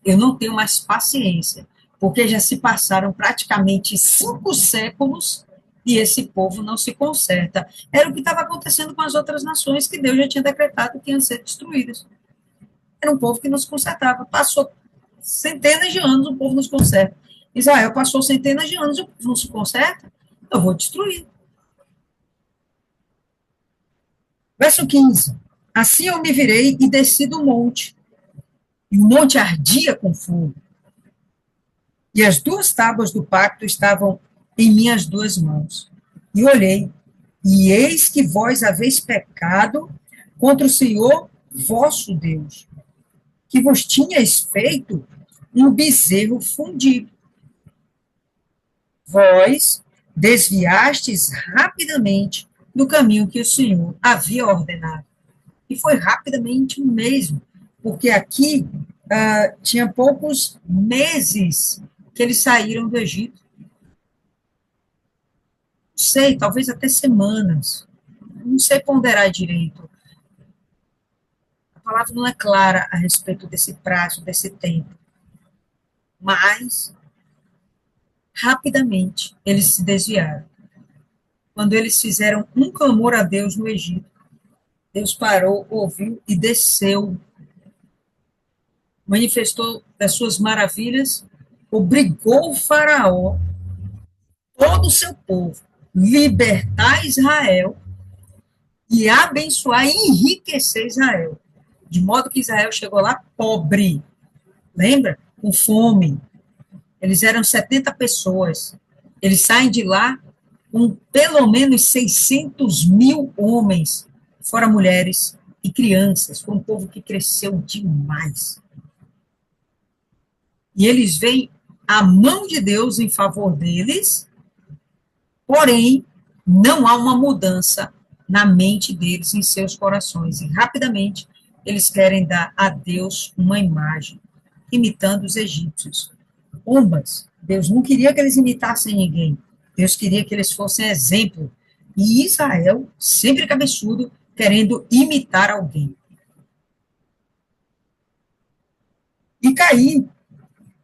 Eu não tenho mais paciência, porque já se passaram praticamente 5 séculos e esse povo não se conserta. Era o que estava acontecendo com as outras nações que Deus já tinha decretado que iam ser destruídas. Era um povo que não se consertava. Passou centenas de anos, o povo não se conserta. Israel passou centenas de anos, o povo não se conserta, eu vou destruir. Verso 15. Assim eu me virei e desci do monte, e o monte ardia com fogo. E as 2 tábuas do pacto estavam em minhas 2 mãos. E olhei, e eis que vós haveis pecado contra o Senhor vosso Deus, que vos tinhais feito um bezerro fundido. Vós desviastes rapidamente do caminho que o Senhor havia ordenado. E foi rapidamente mesmo, porque aqui tinha poucos meses que eles saíram do Egito. Não sei, talvez até semanas. Não sei ponderar direito. A palavra não é clara a respeito desse prazo, desse tempo. Mas, rapidamente, eles se desviaram. Quando eles fizeram um clamor a Deus no Egito, Deus parou, ouviu e desceu, manifestou das suas maravilhas, obrigou o faraó, todo o seu povo, libertar Israel e abençoar e enriquecer Israel. De modo que Israel chegou lá pobre, lembra? Com fome. Eles eram 70 pessoas. Eles saem de lá com pelo menos 600 mil homens, fora mulheres e crianças. Foi um povo que cresceu demais. E eles veem a mão de Deus em favor deles, porém, não há uma mudança na mente deles, em seus corações. E rapidamente eles querem dar a Deus uma imagem, imitando os egípcios. Umbas, Deus não queria que eles imitassem ninguém. Deus queria que eles fossem exemplo. E Israel, sempre cabeçudo, querendo imitar alguém. E caí,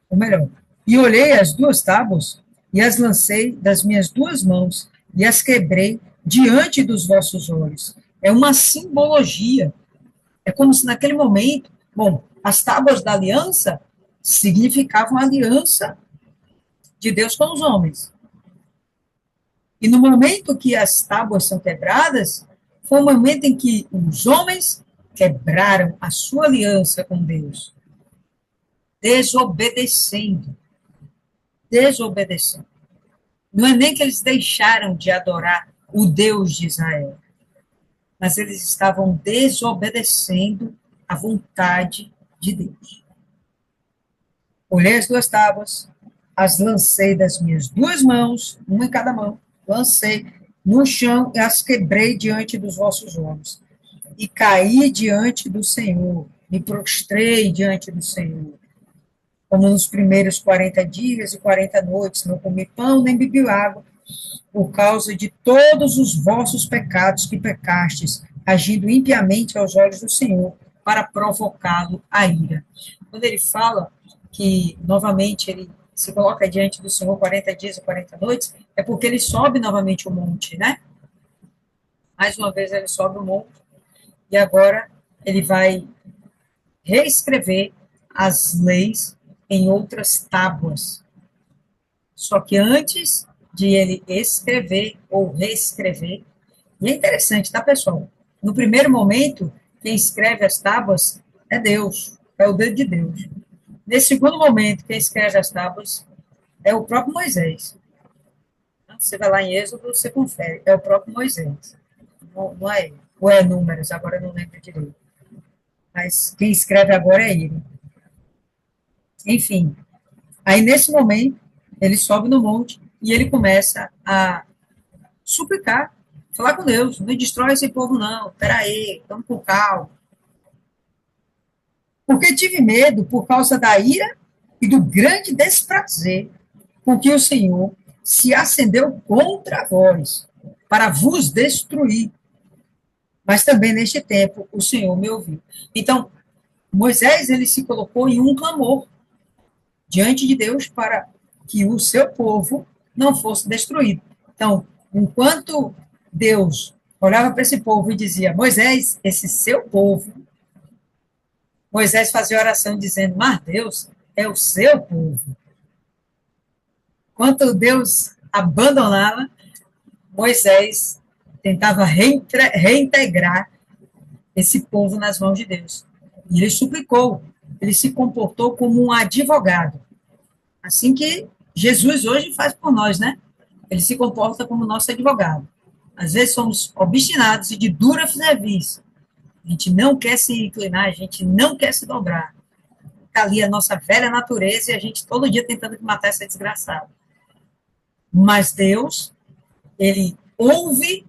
ou melhor, e olhei as duas tábuas, e as lancei das minhas duas mãos, e as quebrei diante dos vossos olhos. É uma simbologia. É como se naquele momento, bom, as tábuas da aliança significavam a aliança de Deus com os homens. E no momento que as tábuas são quebradas, foi o momento em que os homens quebraram a sua aliança com Deus, desobedecendo. Desobedecendo. Não é nem que eles deixaram de adorar o Deus de Israel, mas eles estavam desobedecendo a vontade de Deus. Olhei as duas tábuas, as lancei das minhas duas mãos, uma em cada mão, lancei no chão e as quebrei diante dos vossos olhos. E caí diante do Senhor, me prostrei diante do Senhor. Como nos primeiros 40 dias e 40 noites, não comi pão nem bebi água, por causa de todos os vossos pecados que pecastes, agindo impiamente aos olhos do Senhor, para provocá-lo à ira. Quando ele fala que, novamente, ele se coloca diante do Senhor 40 dias e 40 noites, é porque ele sobe novamente o monte, né? Mais uma vez ele sobe o monte, e agora ele vai reescrever as leis em outras tábuas. Só que antes de ele escrever ou reescrever, e é interessante, tá, pessoal? No primeiro momento, quem escreve as tábuas é Deus, é o dedo de Deus. Nesse segundo momento, quem escreve as tábuas é o próprio Moisés. Você vai lá em Êxodo, você confere, é o próprio Moisés. Não é ele. Ou é Números, agora eu não lembro direito. Mas quem escreve agora é ele. Enfim, aí nesse momento, ele sobe no monte e ele começa a suplicar, falar com Deus, não destrói esse povo não, peraí, vamos com calma. Porque tive medo por causa da ira e do grande desprazer com que o Senhor se acendeu contra vós, para vos destruir. Mas também neste tempo o Senhor me ouviu. Então, Moisés, ele se colocou em um clamor diante de Deus para que o seu povo não fosse destruído. Então, enquanto Deus olhava para esse povo e dizia, Moisés, esse seu povo, Moisés fazia oração dizendo, mas Deus é o seu povo. Quando Deus abandonava, Moisés tentava reintegrar esse povo nas mãos de Deus. E ele suplicou, ele se comportou como um advogado. Assim que Jesus hoje faz por nós, né? Ele se comporta como nosso advogado. Às vezes somos obstinados e de dura serviço. A gente não quer se inclinar, a gente não quer se dobrar. Está ali a nossa velha natureza e a gente todo dia tentando matar essa desgraçada. Mas Deus, ele ouve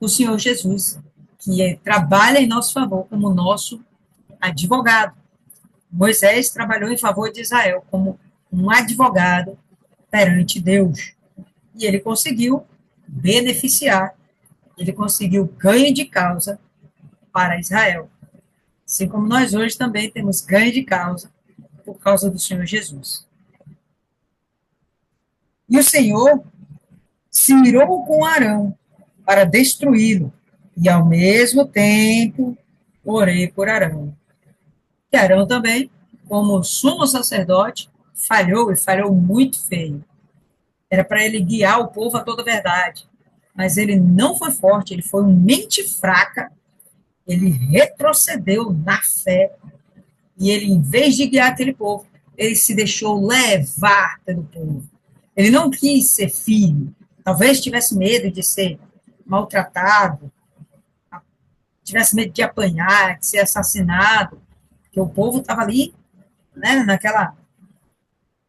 o Senhor Jesus, que trabalha em nosso favor como nosso advogado. Moisés trabalhou em favor de Israel como um advogado perante Deus. E ele conseguiu beneficiar, ele conseguiu ganho de causa para Israel. Assim como nós hoje também temos ganho de causa por causa do Senhor Jesus. E o Senhor se irou com Arão para destruí-lo, e ao mesmo tempo orei por Arão. E Arão também, como sumo sacerdote, falhou e falhou muito feio. Era para ele guiar o povo a toda a verdade. Mas ele não foi forte, ele foi uma mente fraca, ele retrocedeu na fé, e ele, em vez de guiar aquele povo, ele se deixou levar pelo povo. Ele não quis ser filho, talvez tivesse medo de ser maltratado, tivesse medo de apanhar, de ser assassinado, porque o povo estava ali, né,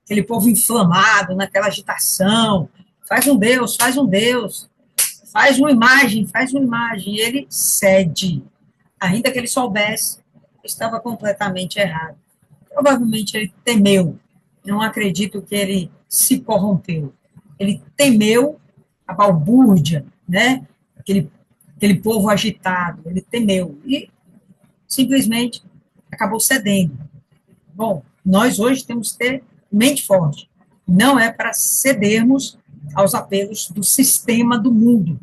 aquele povo inflamado, naquela agitação, faz um Deus, faz um Deus, faz uma imagem, e ele cede, ainda que ele soubesse, estava completamente errado. Provavelmente ele temeu, não acredito que ele se corrompeu, ele temeu a balbúrdia, né, aquele povo agitado, ele temeu, e simplesmente acabou cedendo. Bom, nós hoje temos que ter mente forte. Não é para cedermos aos apelos do sistema do mundo.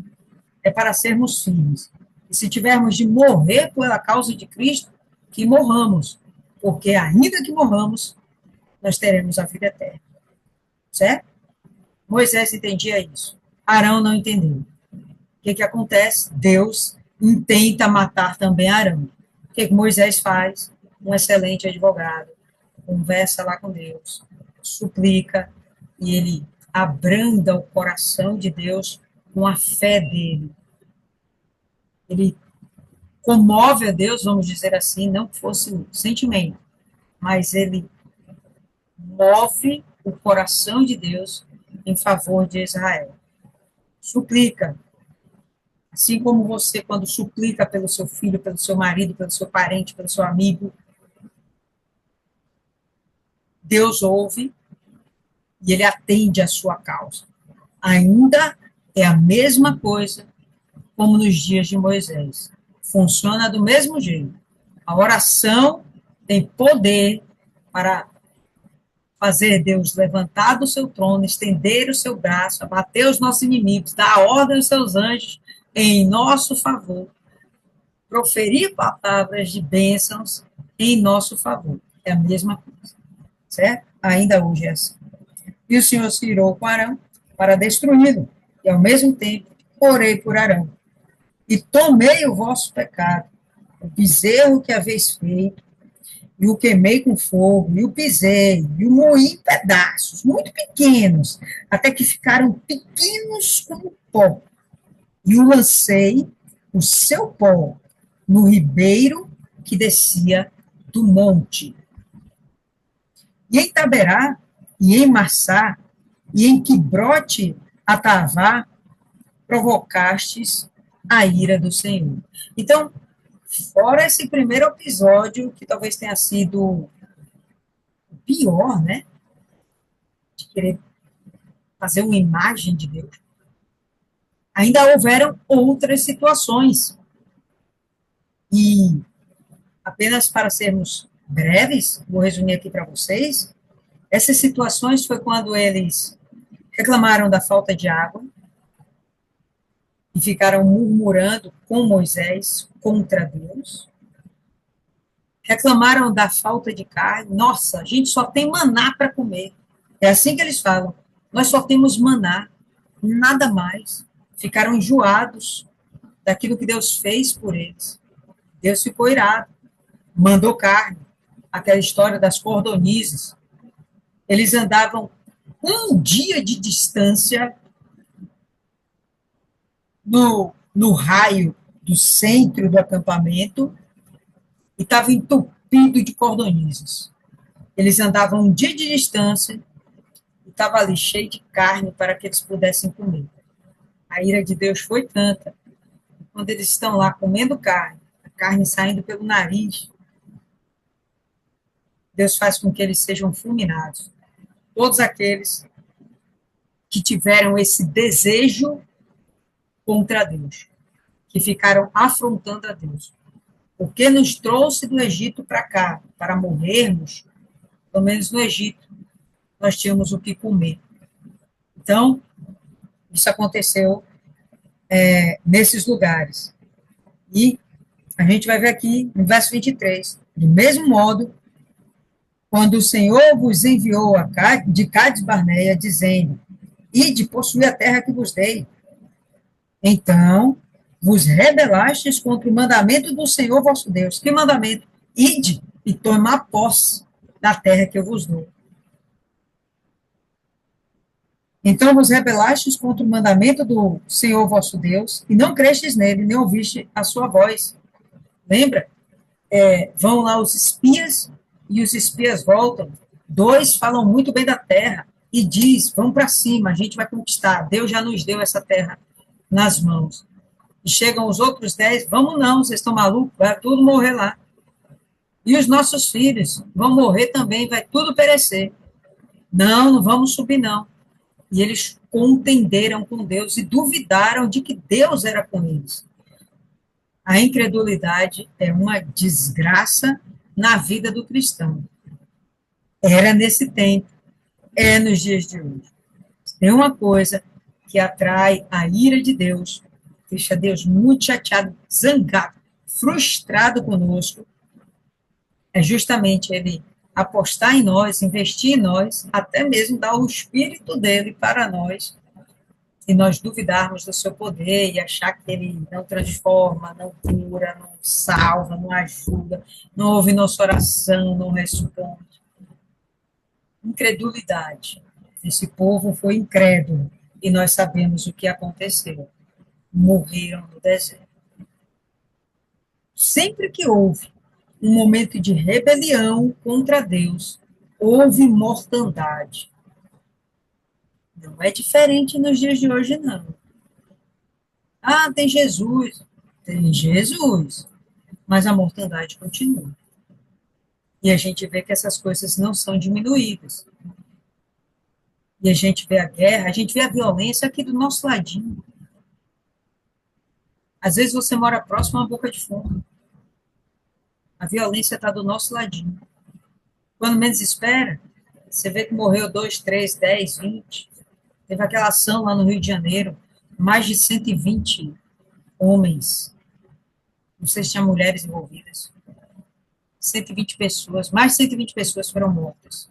É para sermos firmes. E se tivermos de morrer pela causa de Cristo, que morramos. Porque ainda que morramos, nós teremos a vida eterna. Certo? Moisés entendia isso. Arão não entendeu. O que acontece? Deus intenta matar também Arão. O que Moisés faz? Um excelente advogado. Conversa lá com Deus, suplica, e ele abranda o coração de Deus com a fé dele. Ele comove a Deus, vamos dizer assim, não que fosse um sentimento, mas ele move o coração de Deus em favor de Israel. Suplica. Assim como você, quando suplica pelo seu filho, pelo seu marido, pelo seu parente, pelo seu amigo, Deus ouve e ele atende a sua causa. Ainda é a mesma coisa como nos dias de Moisés. Funciona do mesmo jeito. A oração tem poder para fazer Deus levantar do seu trono, estender o seu braço, abater os nossos inimigos, dar ordem aos seus anjos em nosso favor, proferir palavras de bênçãos em nosso favor. É a mesma coisa, certo? Ainda hoje é assim. E o Senhor se irou com Arão para destruí-lo, e ao mesmo tempo orei por Arão. E tomei o vosso pecado, o bezerro que haveis feito, e o queimei com fogo, e o pisei, e o moí em pedaços, muito pequenos, até que ficaram pequenos como pó. E o lancei, o seu pó, no ribeiro que descia do monte. E em Taberá, e em Massá, e em Quibrote Atavá, provocastes a ira do Senhor. Então, fora esse primeiro episódio, que talvez tenha sido o pior, né? De querer fazer uma imagem de Deus. Ainda houveram outras situações. E, apenas para sermos breves, vou resumir aqui para vocês, essas situações foi quando eles reclamaram da falta de água e ficaram murmurando com Moisés contra Deus. Reclamaram da falta de carne. Nossa, a gente só tem maná para comer. É assim que eles falam. Nós só temos maná, nada mais. Ficaram enjoados daquilo que Deus fez por eles. Deus ficou irado, mandou carne. Aquela história das cordonizes. Eles andavam um dia de distância no raio do centro do acampamento e estava entupido de cordonizes. Eles andavam um dia de distância e estava ali cheio de carne para que eles pudessem comer. A ira de Deus foi tanta. Quando eles estão lá comendo carne, a carne saindo pelo nariz, Deus faz com que eles sejam fulminados. Todos aqueles que tiveram esse desejo contra Deus, que ficaram afrontando a Deus. Porque nos trouxe do Egito para cá, para morrermos, pelo menos no Egito, nós tínhamos o que comer. Então, isso aconteceu nesses lugares. E a gente vai ver aqui no verso 23, do mesmo modo, quando o Senhor vos enviou de Cádiz Barneia, dizendo, ide possuir a terra que vos dei. Então, vos rebelastes contra o mandamento do Senhor vosso Deus. Que mandamento? Ide e tomar posse da terra que eu vos dou. Então vos rebelastes contra o mandamento do Senhor vosso Deus, e não crestes nele, nem ouviste a sua voz. Lembra? Vão lá os espias, e os espias voltam. Dois falam muito bem da terra, e diz, vamos para cima, a gente vai conquistar. Deus já nos deu essa terra nas mãos. E chegam os outros 10, vamos não, vocês estão malucos, vai tudo morrer lá. E os nossos filhos vão morrer também, vai tudo perecer. Não, não vamos subir não. E eles contenderam com Deus e duvidaram de que Deus era com eles. A incredulidade é uma desgraça na vida do cristão. Era nesse tempo, é nos dias de hoje. Tem uma coisa que atrai a ira de Deus, deixa Deus muito chateado, zangado, frustrado conosco, é justamente ele apostar em nós, investir em nós, até mesmo dar o espírito dele para nós, e nós duvidarmos do seu poder e achar que ele não transforma, não cura, não salva, não ajuda, não ouve nossa oração, não responde. Incredulidade. Esse povo foi incrédulo, e nós sabemos o que aconteceu. Morreram no deserto. Sempre que houve um momento de rebelião contra Deus, houve mortandade. Não é diferente nos dias de hoje, não. Ah, tem Jesus. Tem Jesus. Mas a mortandade continua. E a gente vê que essas coisas não são diminuídas. E a gente vê a guerra, a gente vê a violência aqui do nosso ladinho. Às vezes você mora próximo a uma boca de fumo. A violência está do nosso ladinho. Quando menos espera, você vê que morreu 2, 3, 10, 20. Teve aquela ação lá no Rio de Janeiro, mais de 120 homens. Não sei se tinha mulheres envolvidas. 120 pessoas, mais de 120 pessoas foram mortas.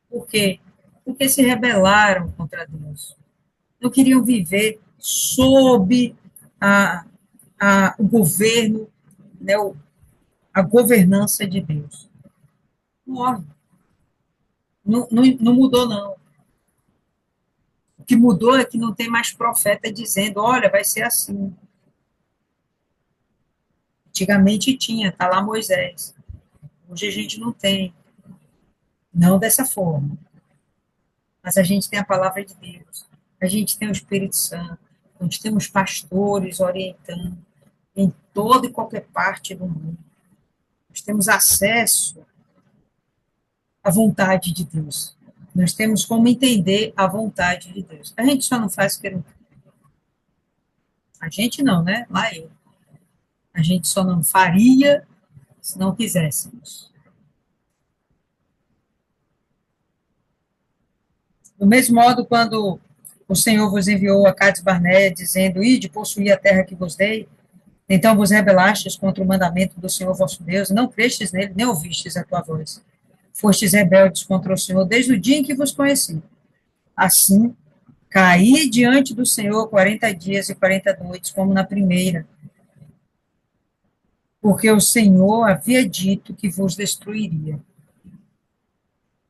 Por quê? Porque se rebelaram contra Deus. Não queriam viver sob o governo, né, a governança de Deus. Morre. Não mudou, não. O que mudou é que não tem mais profeta dizendo, olha, vai ser assim. Antigamente tinha, está lá Moisés. Hoje a gente não tem. Não dessa forma. Mas a gente tem a palavra de Deus. A gente tem o Espírito Santo. Nós temos pastores orientando em toda e qualquer parte do mundo. Nós temos acesso à vontade de Deus. Nós temos como entender a vontade de Deus. A gente só não faz porque não quer. A gente não, né? Lá eu. A gente só não faria se não quiséssemos. Do mesmo modo, quando o Senhor vos enviou a Cádiz Barneia, dizendo, ide possuir a terra que vos dei, então vos rebelastes contra o mandamento do Senhor vosso Deus, não crestes nele, nem ouvistes a tua voz. Fostes rebeldes contra o Senhor desde o dia em que vos conheci. Assim, caí diante do Senhor 40 dias e 40 noites, como na primeira, porque o Senhor havia dito que vos destruiria.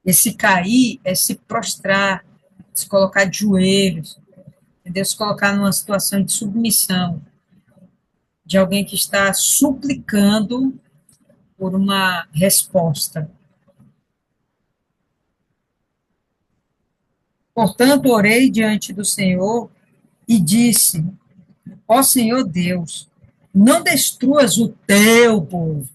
Esse cair é se prostrar, se colocar de joelhos, entendeu? Se colocar numa situação de submissão, de alguém que está suplicando por uma resposta. Portanto, orei diante do Senhor e disse, ó Senhor Deus, não destruas o teu povo.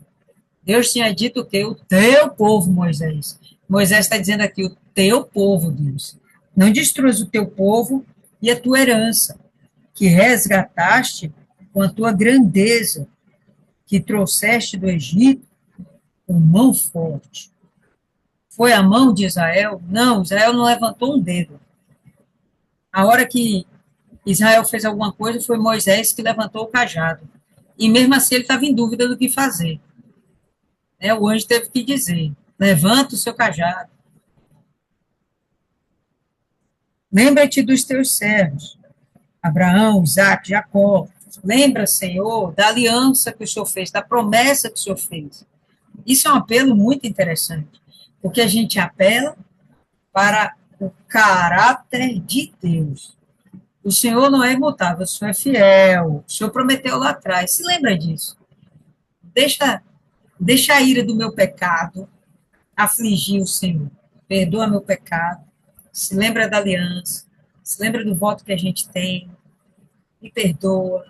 Deus tinha dito o quê? O teu povo, Moisés. Moisés está dizendo aqui, o teu povo, Deus. Não destruas o teu povo e a tua herança, que resgataste com a tua grandeza, que trouxeste do Egito com mão forte. Foi a mão de Israel? Não, Israel não levantou um dedo. A hora que Israel fez alguma coisa, foi Moisés que levantou o cajado. E mesmo assim ele estava em dúvida do que fazer. Né? O anjo teve que dizer: levanta o seu cajado. Lembra-te dos teus servos, Abraão, Isaac, Jacó. Lembra, Senhor, da aliança que o Senhor fez, da promessa que o Senhor fez. Isso é um apelo muito interessante, porque a gente apela para o caráter de Deus. O Senhor não é imutável, o Senhor é fiel. O Senhor prometeu lá atrás. Se lembra disso. Deixa a ira do meu pecado afligir o Senhor. Perdoa meu pecado. Se lembra da aliança. Se lembra do voto que a gente tem. Me perdoa.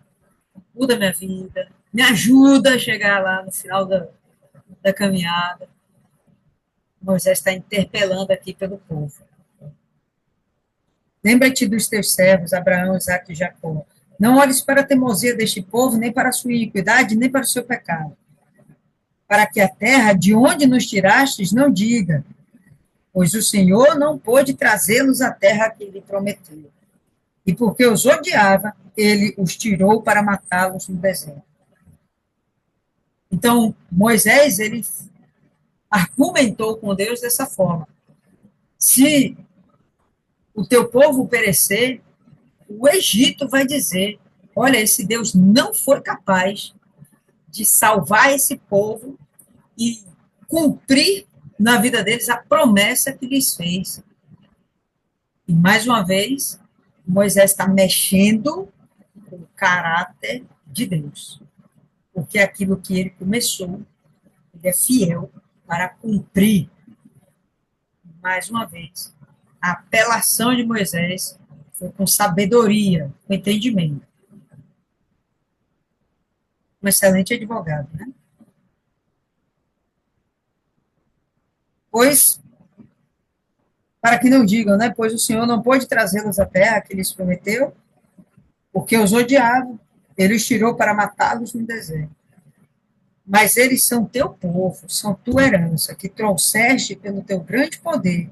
Muda minha vida. Me ajuda a chegar lá no final da caminhada. Moisés está interpelando aqui pelo povo. Lembra-te dos teus servos, Abraão, Isaque e Jacó. Não olhes para a teimosia deste povo, nem para a sua iniquidade, nem para o seu pecado. Para que a terra de onde nos tirastes não diga, pois o Senhor não pôde trazê-los à terra que lhe prometeu. E porque os odiava, ele os tirou para matá-los no deserto. Então, Moisés, ele argumentou com Deus dessa forma. Se o teu povo perecer, o Egito vai dizer, olha, esse Deus não foi capaz de salvar esse povo e cumprir na vida deles a promessa que lhes fez. E, mais uma vez, Moisés está mexendo com o caráter de Deus. Porque aquilo que ele começou, ele é fiel para cumprir. Mais uma vez, a apelação de Moisés foi com sabedoria, com entendimento. Um excelente advogado, né? Pois, para que não digam, né? Pois o Senhor não pôde trazê-los à terra que lhes prometeu, porque os odiava, ele os tirou para matá-los no deserto. Mas eles são teu povo, são tua herança, que trouxeste pelo teu grande poder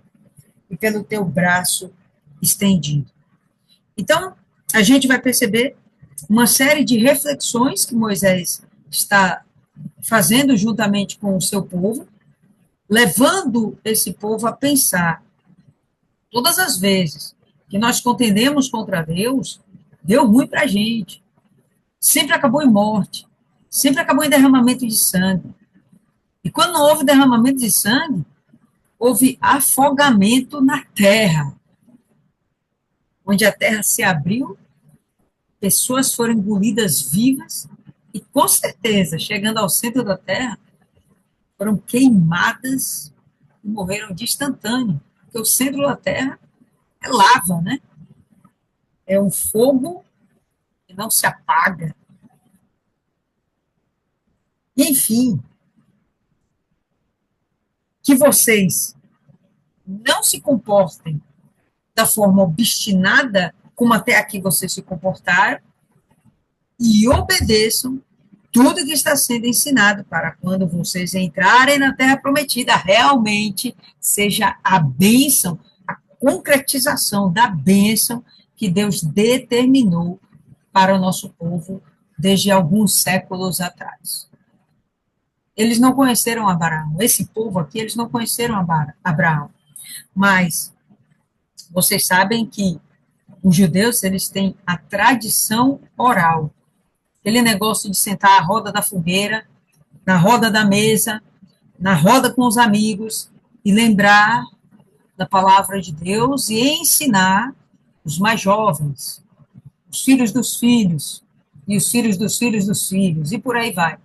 e pelo teu braço estendido. Então, a gente vai perceber uma série de reflexões que Moisés está fazendo juntamente com o seu povo, levando esse povo a pensar, todas as vezes que nós contendemos contra Deus, deu ruim para a gente. Sempre acabou em morte, sempre acabou em derramamento de sangue. E quando não houve derramamento de sangue, houve afogamento na terra, onde a terra se abriu, pessoas foram engolidas vivas e, com certeza, chegando ao centro da terra, foram queimadas e morreram de instantâneo, porque o centro da terra é lava, né? É um fogo que não se apaga. Enfim, que vocês não se comportem da forma obstinada como até aqui vocês se comportaram e obedeçam tudo que está sendo ensinado para quando vocês entrarem na terra prometida, realmente seja a bênção, a concretização da bênção que Deus determinou para o nosso povo desde alguns séculos atrás. Eles não conheceram Abraão. Esse povo aqui, eles não conheceram Abraão. Mas vocês sabem que os judeus, eles têm a tradição oral. Aquele negócio de sentar à roda da fogueira, na roda da mesa, na roda com os amigos, e lembrar da palavra de Deus e ensinar os mais jovens, os filhos dos filhos, e os filhos dos filhos dos filhos, e por aí vai.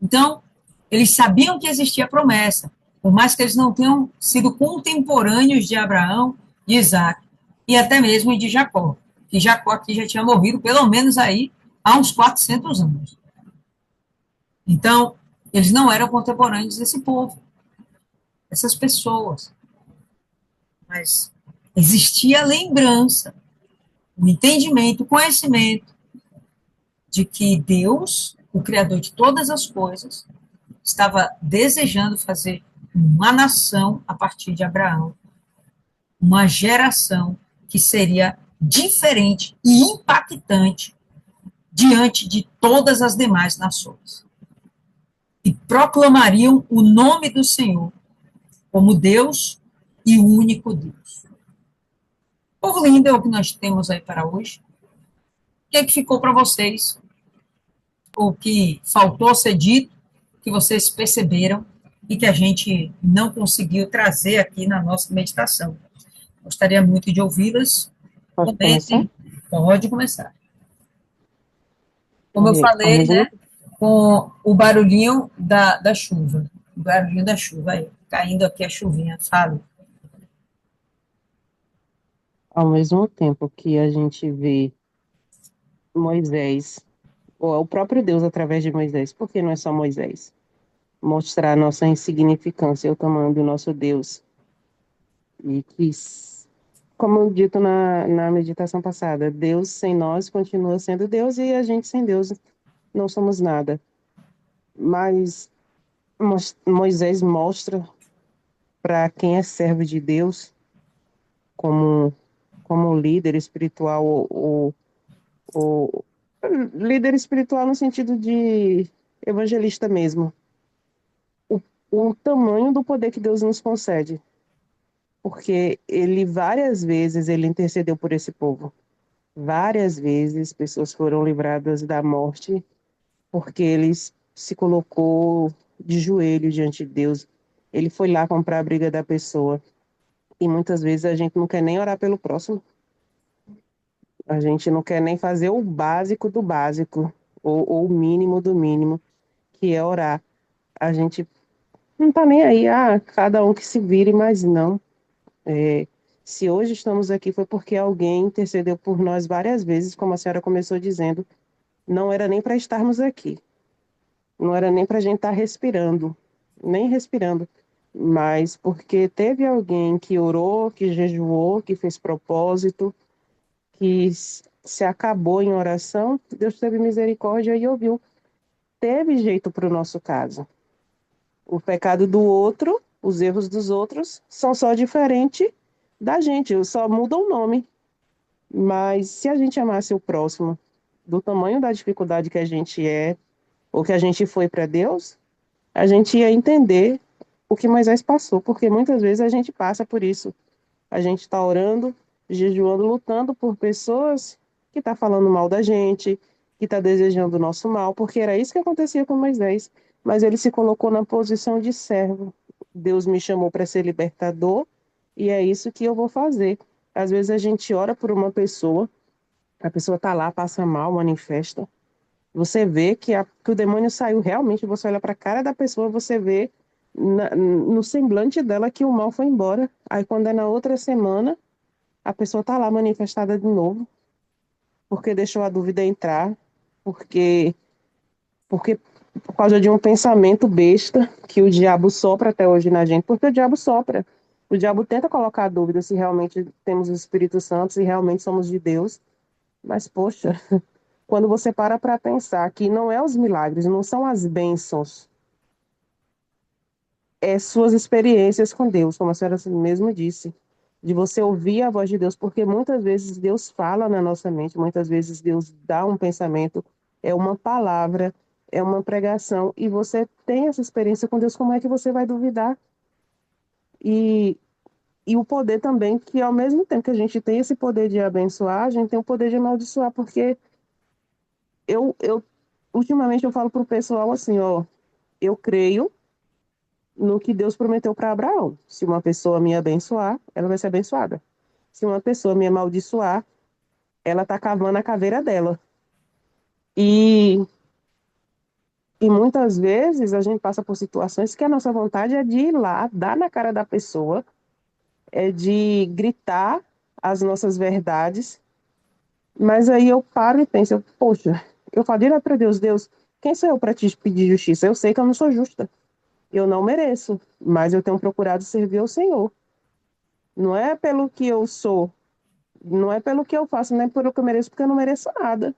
Então, eles sabiam que existia promessa, por mais que eles não tenham sido contemporâneos de Abraão, de Isaac, e até mesmo de Jacó, que Jacó aqui já tinha morrido, pelo menos aí, há uns 400 anos. Então, eles não eram contemporâneos desse povo, dessas pessoas. Mas existia a lembrança, o entendimento, o conhecimento de que Deus, o Criador de todas as coisas, estava desejando fazer uma nação a partir de Abraão, uma geração que seria diferente e impactante diante de todas as demais nações. E proclamariam o nome do Senhor como Deus e o único Deus. Povo lindo é o que nós temos aí para hoje. O que é que ficou para vocês? O que faltou ser dito, que vocês perceberam e que a gente não conseguiu trazer aqui na nossa meditação. Gostaria muito de ouvi-las. Pode começar? Comentem. Pode começar. Como eu Ao falei, mesmo né, com o barulhinho da chuva. O barulhinho da chuva aí, caindo aqui a chuvinha, sabe? Ao mesmo tempo que a gente vê Moisés, ou o próprio Deus através de Moisés, porque não é só Moisés, mostrar a nossa insignificância, o tamanho do nosso Deus, e que, como dito na meditação passada, Deus sem nós continua sendo Deus e a gente sem Deus não somos nada. Mas Moisés mostra para quem é servo de Deus, como, como líder espiritual ou líder espiritual no sentido de evangelista mesmo, o tamanho do poder que Deus nos concede, porque ele várias vezes ele intercedeu por esse povo. Várias vezes pessoas foram livradas da morte porque ele se colocou de joelho diante de Deus. Ele foi lá comprar a briga da pessoa. E muitas vezes a gente não quer nem orar pelo próximo. A gente não quer nem fazer o básico do básico, ou o mínimo do mínimo, que é orar. A gente não tá nem aí, cada um que se vire, mas não. É, se hoje estamos aqui foi porque alguém intercedeu por nós várias vezes, como a senhora começou dizendo, não era nem para estarmos aqui, não era nem para a gente estar respirando, nem respirando, mas porque teve alguém que orou, que jejuou, que fez propósito, que se acabou em oração, Deus teve misericórdia e ouviu. Teve jeito para o nosso caso. O pecado do outro, os erros dos outros, são só diferentes da gente, só muda o nome. Mas se a gente amasse o próximo do tamanho da dificuldade que a gente é, ou que a gente foi para Deus, a gente ia entender o que Moisés passou, porque muitas vezes a gente passa por isso. A gente está orando, jejuando, lutando por pessoas que estão falando mal da gente, que está desejando o nosso mal, porque era isso que acontecia com Moisés. Mas ele se colocou na posição de servo. Deus me chamou para ser libertador e é isso que eu vou fazer. Às vezes a gente ora por uma pessoa, a pessoa está lá, passa mal, manifesta. Você vê que o demônio saiu realmente, você olha para a cara da pessoa, você vê no semblante dela que o mal foi embora. Aí quando é na outra semana, a pessoa está lá manifestada de novo, porque deixou a dúvida entrar, porque, porque por causa de um pensamento besta que o diabo sopra até hoje na gente, porque o diabo sopra. O diabo tenta colocar a dúvida se realmente temos o Espírito Santo, se realmente somos de Deus. Mas, poxa, quando você para pensar que não é os milagres, não são as bênçãos, é suas experiências com Deus, como a senhora mesmo disse, de você ouvir a voz de Deus, porque muitas vezes Deus fala na nossa mente, muitas vezes Deus dá um pensamento, é uma palavra, é uma pregação, e você tem essa experiência com Deus, como é que você vai duvidar? E, e o poder também, que ao mesmo tempo que a gente tem esse poder de abençoar, a gente tem o poder de amaldiçoar, porque eu ultimamente eu falo para o pessoal assim, ó, eu creio no que Deus prometeu para Abraão. Se uma pessoa me abençoar, ela vai ser abençoada. Se uma pessoa me amaldiçoar, ela está cavando a caveira dela. E, e muitas vezes a gente passa por situações que a nossa vontade é de ir lá, dar na cara da pessoa, é de gritar as nossas verdades. Mas aí eu paro e penso, poxa, eu falo direto para Deus, Deus, quem sou eu para te pedir justiça? Eu sei que eu não sou justa. Eu não mereço, mas eu tenho procurado servir ao Senhor. Não é pelo que eu sou, não é pelo que eu faço, nem pelo que eu mereço, porque eu não mereço nada.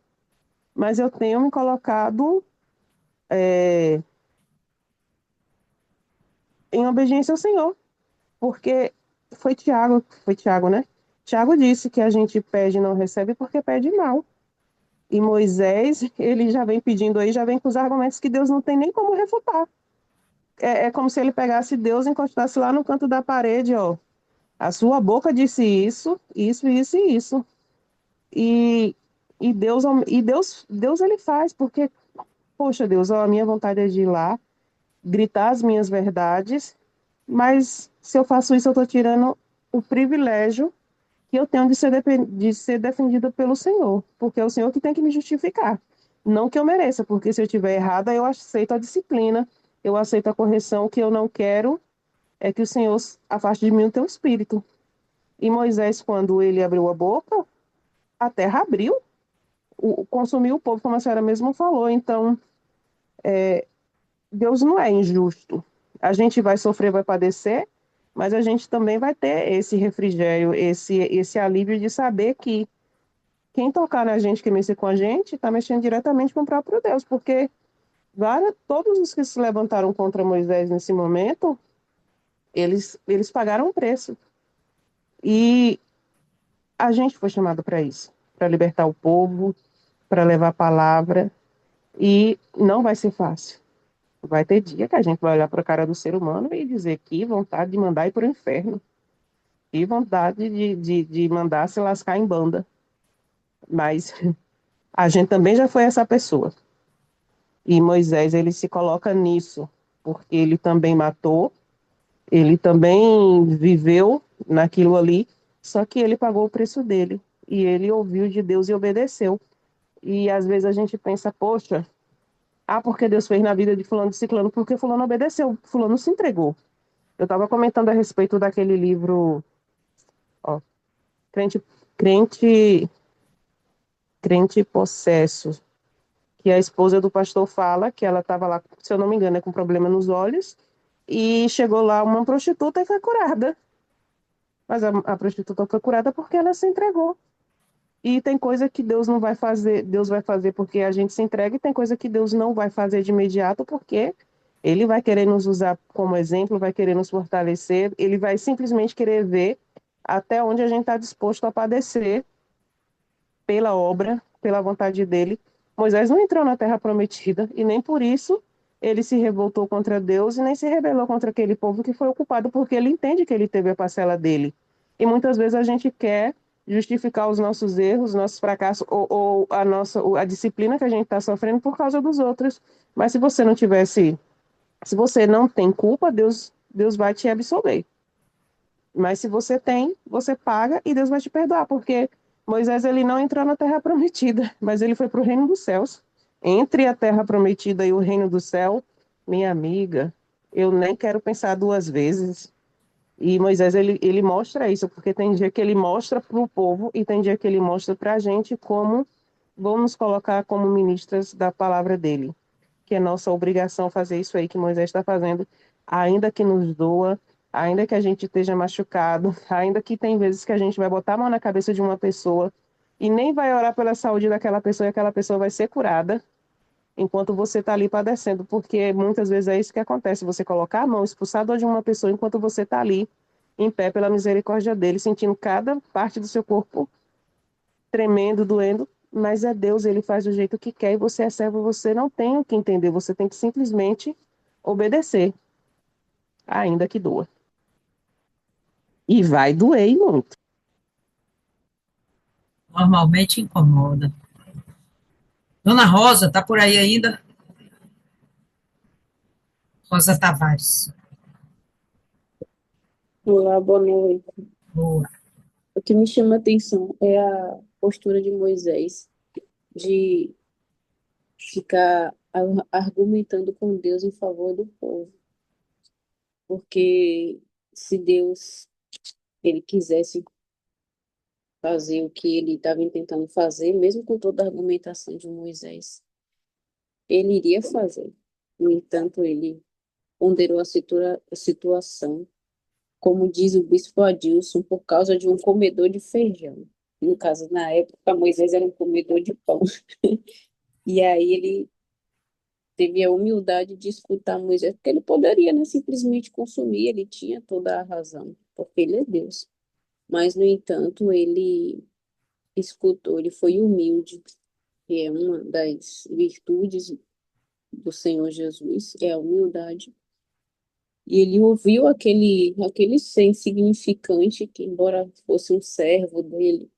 Mas eu tenho me colocado em obediência ao Senhor, porque foi Tiago, né? Tiago disse que a gente pede e não recebe porque pede mal. E Moisés, ele já vem pedindo aí, já vem com os argumentos que Deus não tem nem como refutar. É como se ele pegasse Deus e encostasse lá no canto da parede, ó. A sua boca disse isso, isso, isso e isso. E, Deus ele faz, porque, poxa, Deus, ó, a minha vontade é de ir lá, gritar as minhas verdades, mas se eu faço isso, eu estou tirando o privilégio que eu tenho de ser defendido pelo Senhor, porque é o Senhor que tem que me justificar. Não que eu mereça, porque se eu estiver errada, eu aceito a disciplina, eu aceito a correção. O que eu não quero é que o Senhor afaste de mim o teu espírito. E Moisés, quando ele abriu a boca, a terra abriu, consumiu o povo, como a senhora mesmo falou. Então, Deus não é injusto. A gente vai sofrer, vai padecer, mas a gente também vai ter esse refrigério, esse alívio de saber que quem tocar na gente, que mexe com a gente, está mexendo diretamente com o próprio Deus, porque todos os que se levantaram contra Moisés nesse momento, eles pagaram um preço. E a gente foi chamado para isso, para libertar o povo, para levar a palavra, e não vai ser fácil. Vai ter dia que a gente vai olhar para a cara do ser humano e dizer que vontade de mandar ir para o inferno, que vontade de mandar se lascar em banda. Mas a gente também já foi essa pessoa. E Moisés, ele se coloca nisso, porque ele também matou, ele também viveu naquilo ali, só que ele pagou o preço dele. E ele ouviu de Deus e obedeceu. E às vezes a gente pensa, poxa, porque Deus fez na vida de fulano de ciclano, porque fulano obedeceu, fulano se entregou. Eu estava comentando a respeito daquele livro, ó, Crente, Crente, Crente Possesso, que a esposa do pastor fala que ela estava lá, se eu não me engano, com problema nos olhos, e chegou lá uma prostituta e foi curada. Mas a prostituta foi curada porque ela se entregou. E tem coisa que Deus não vai fazer, Deus vai fazer porque a gente se entrega, e tem coisa que Deus não vai fazer de imediato porque Ele vai querer nos usar como exemplo, vai querer nos fortalecer, Ele vai simplesmente querer ver até onde a gente está disposto a padecer pela obra, pela vontade dele. Moisés não entrou na terra prometida e nem por isso ele se revoltou contra Deus e nem se rebelou contra aquele povo que foi ocupado, porque ele entende que ele teve a parcela dele. E muitas vezes a gente quer justificar os nossos erros, nossos fracassos ou a disciplina que a gente está sofrendo por causa dos outros. Mas se você não tivesse, se você não tem culpa, Deus vai te absolver. Mas se você tem, você paga e Deus vai te perdoar, porque Moisés ele não entrou na terra prometida, mas ele foi para o reino dos céus. Entre a terra prometida e o reino do céu, minha amiga, eu nem quero pensar duas vezes. E Moisés ele mostra isso, porque tem dia que ele mostra para o povo e tem dia que ele mostra para a gente como vamos nos colocar como ministras da palavra dele, que é nossa obrigação fazer isso aí que Moisés está fazendo, ainda que nos doa, ainda que a gente esteja machucado, ainda que tem vezes que a gente vai botar a mão na cabeça de uma pessoa e nem vai orar pela saúde daquela pessoa e aquela pessoa vai ser curada, enquanto você está ali padecendo, porque muitas vezes é isso que acontece, você colocar a mão, expulsar a dor de uma pessoa enquanto você está ali, em pé pela misericórdia dele, sentindo cada parte do seu corpo tremendo, doendo, mas é Deus, ele faz do jeito que quer e você é servo, você não tem o que entender, você tem que simplesmente obedecer, ainda que doa. E vai doer e muito. Normalmente incomoda. Dona Rosa, tá por aí ainda? Rosa Tavares. Olá, boa noite. Boa. O que me chama a atenção é a postura de Moisés de ficar argumentando com Deus em favor do povo, porque se Deus ele quisesse fazer o que ele estava tentando fazer, mesmo com toda a argumentação de Moisés, ele iria fazer. No entanto, ele ponderou a situação, como diz o bispo Adilson, por causa de um comedor de feijão. No caso, na época, Moisés era um comedor de pão. E aí ele teve a humildade de escutar Moisés, porque ele poderia, né, simplesmente consumir, ele tinha toda a razão, porque ele é Deus. mas, no entanto, ele escutou, ele foi humilde, que é uma das virtudes do Senhor Jesus, é a humildade. E ele ouviu aquele ser insignificante, que embora fosse um servo dele,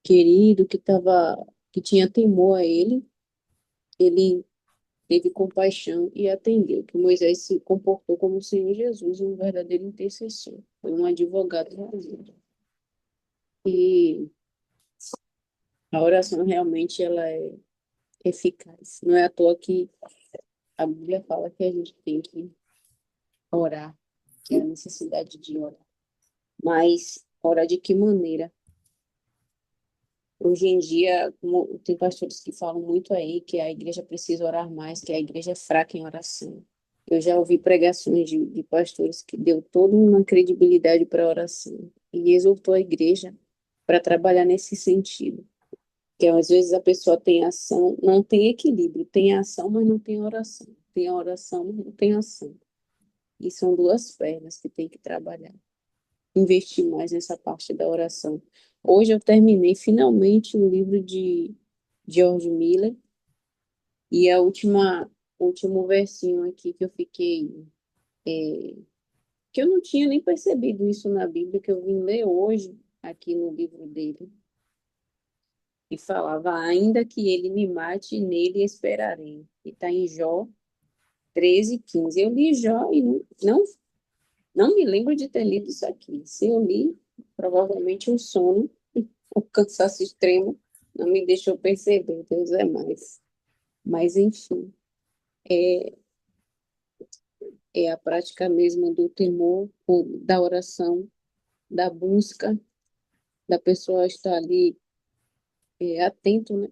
querido, que tinha temor a ele teve compaixão e atendeu, que Moisés se comportou como o Senhor Jesus, um verdadeiro intercessor, foi um advogado da vida. E a oração realmente ela é eficaz. Não é à toa que a Bíblia fala que a gente tem que orar, que é a necessidade de orar. Mas orar de que maneira? Hoje em dia, tem pastores que falam muito aí que a igreja precisa orar mais, que a igreja é fraca em oração. Eu já ouvi pregações de pastores que deu toda uma credibilidade para a oração e exortou a igreja para trabalhar nesse sentido. Que às vezes a pessoa tem ação, não tem equilíbrio, tem ação, mas não tem oração. Tem a oração, mas não tem ação. E são duas pernas que tem que trabalhar. Investir mais nessa parte da oração. Hoje eu terminei finalmente o livro de George Miller e último versinho aqui que eu fiquei, que eu não tinha nem percebido isso na Bíblia, que eu vim ler hoje aqui no livro dele. E falava, ainda que ele me mate, nele esperarei. E está em Jó 13:15. Eu li Jó e não me lembro de ter lido isso aqui. Se eu li, provavelmente um sono, um cansaço extremo, não me deixou perceber, Deus é mais. Mas, enfim, é a prática mesmo do temor, da oração, da busca, da pessoa estar ali atento, né,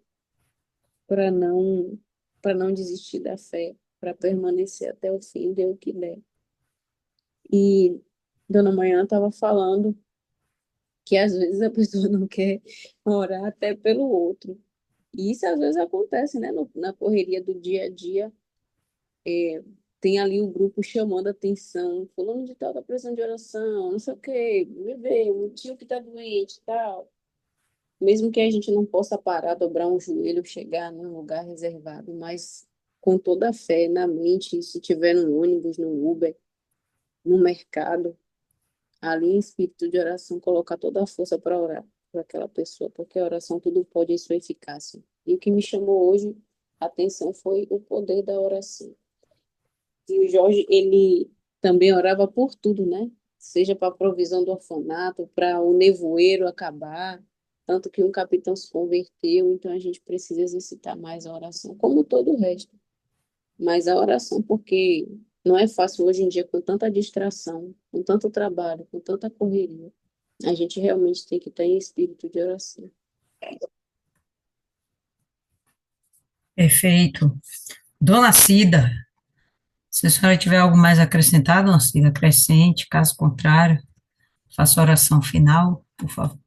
para não desistir da fé, para permanecer até o fim, dê o que der. E Dona Manhã estava falando que às vezes a pessoa não quer orar até pelo outro. E isso às vezes acontece, né? Na correria do dia a dia, tem ali o grupo chamando a atenção, fulano de tal tá precisando de oração, não sei o quê, bebê, um tio que tá doente e tal. Mesmo que a gente não possa parar, dobrar um joelho, chegar num lugar reservado, mas com toda a fé na mente, se tiver no ônibus, no Uber, no mercado, ali em espírito de oração, colocar toda a força para orar por aquela pessoa, porque a oração tudo pode em sua eficácia. E o que me chamou hoje a atenção foi o poder da oração. E o Jorge, ele também orava por tudo, né? Seja para a provisão do orfanato, para o nevoeiro acabar, tanto que um capitão se converteu, então a gente precisa exercitar mais a oração, como todo o resto. Mas a oração, porque não é fácil hoje em dia com tanta distração, com tanto trabalho, com tanta correria. A gente realmente tem que estar em espírito de oração. Perfeito. Dona Cida, se a senhora tiver algo mais a acrescentar, dona Cida, acrescente, caso contrário, faça a oração final, por favor.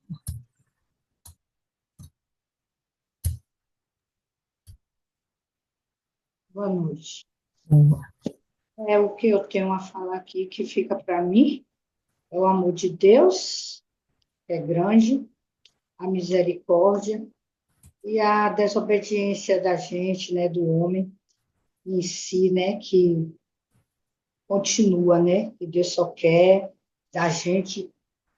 Boa noite. Boa. O que eu tenho a falar aqui que fica para mim é o amor de Deus, que é grande, a misericórdia e a desobediência da gente, né, do homem em si, né, que continua, né, que Deus só quer da gente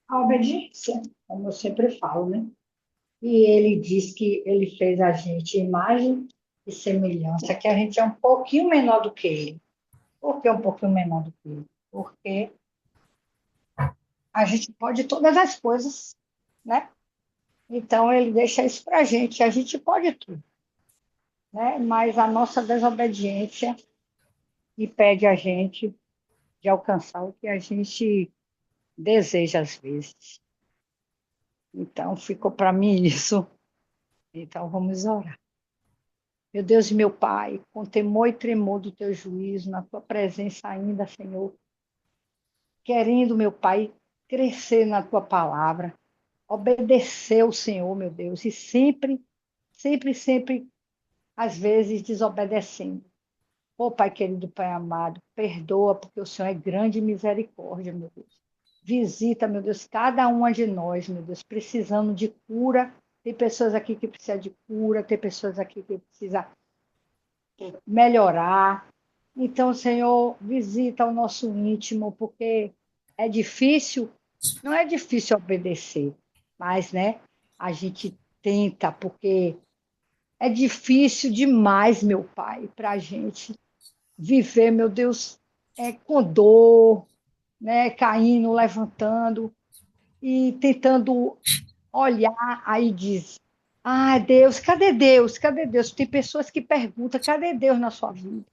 a obediência, como eu sempre falo, né? E ele diz que ele fez a gente imagem e semelhança, que a gente é um pouquinho menor do que ele. Por que um pouquinho menor do que ele? Porque a gente pode todas as coisas, né? Então ele deixa isso para a gente pode tudo, né? Mas a nossa desobediência impede a gente de alcançar o que a gente deseja às vezes. Então ficou para mim isso. Então vamos orar. Meu Deus e meu Pai, com temor e tremor do teu juízo, na tua presença ainda, Senhor, querendo, meu Pai, crescer na tua palavra, obedecer o Senhor, meu Deus, e sempre, sempre, sempre, às vezes, desobedecendo. Pai querido, Pai amado, perdoa, porque o Senhor é grande e misericórdia, meu Deus. Visita, meu Deus, cada uma de nós, meu Deus, precisando de cura. Tem pessoas aqui que precisam de cura, tem pessoas aqui que precisam melhorar. Então, Senhor, visita o nosso íntimo, porque é difícil, não é difícil obedecer, mas, né, a gente tenta, porque é difícil demais, meu Pai, para a gente viver, meu Deus, com dor, né, caindo, levantando e tentando olhar, aí diz, ah, Deus, cadê Deus? Cadê Deus? Tem pessoas que perguntam, cadê Deus na sua vida?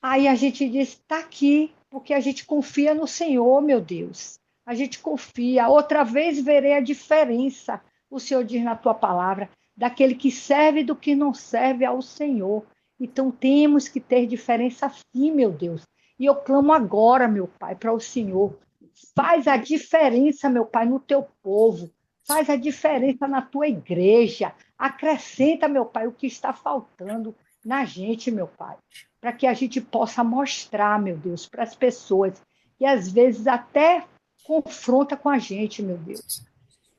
Aí a gente diz, está aqui, porque a gente confia no Senhor, meu Deus. A gente confia. Outra vez verei a diferença, o Senhor diz na tua palavra, daquele que serve e do que não serve ao Senhor. Então temos que ter diferença sim, meu Deus. E eu clamo agora, meu Pai, para o Senhor. Faz a diferença, meu Pai, no teu povo. Faz a diferença na tua igreja. Acrescenta, meu Pai, o que está faltando na gente, meu Pai, para que a gente possa mostrar, meu Deus, para as pessoas, e às vezes até confronta com a gente, meu Deus.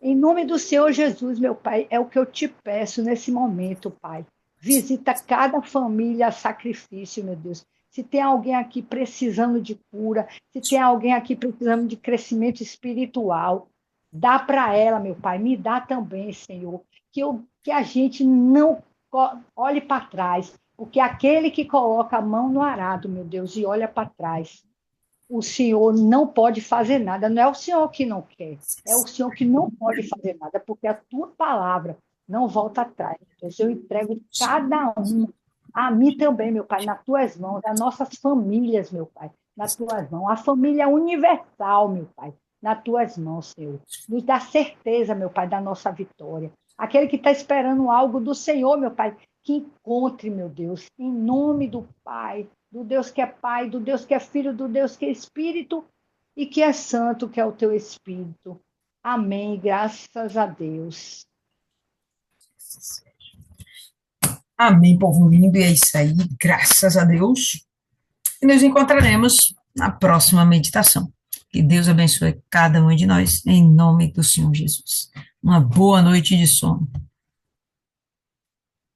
Em nome do Senhor Jesus, meu Pai, é o que eu te peço nesse momento, Pai. Visita cada família a sacrifício, meu Deus. Se tem alguém aqui precisando de cura, se tem alguém aqui precisando de crescimento espiritual, dá para ela, meu Pai, me dá também, Senhor, que a gente não olhe para trás, porque aquele que coloca a mão no arado, meu Deus, e olha para trás, o Senhor não pode fazer nada. Não é o Senhor que não quer, é o Senhor que não pode fazer nada, porque a tua palavra não volta atrás. Então, eu entrego cada um, a mim também, meu Pai, nas tuas mãos, as nossas famílias, meu Pai, nas tuas mãos, a família universal, meu Pai, nas tuas mãos, Senhor. Nos dá certeza, meu Pai, da nossa vitória. Aquele que está esperando algo do Senhor, meu Pai, que encontre, meu Deus, em nome do Pai, do Deus que é Pai, do Deus que é Filho, do Deus que é Espírito e que é Santo, que é o teu Espírito. Amém, graças a Deus. Amém, povo lindo, e é isso aí, graças a Deus. E nos encontraremos na próxima meditação. Que Deus abençoe cada um de nós, em nome do Senhor Jesus. Uma boa noite de sono.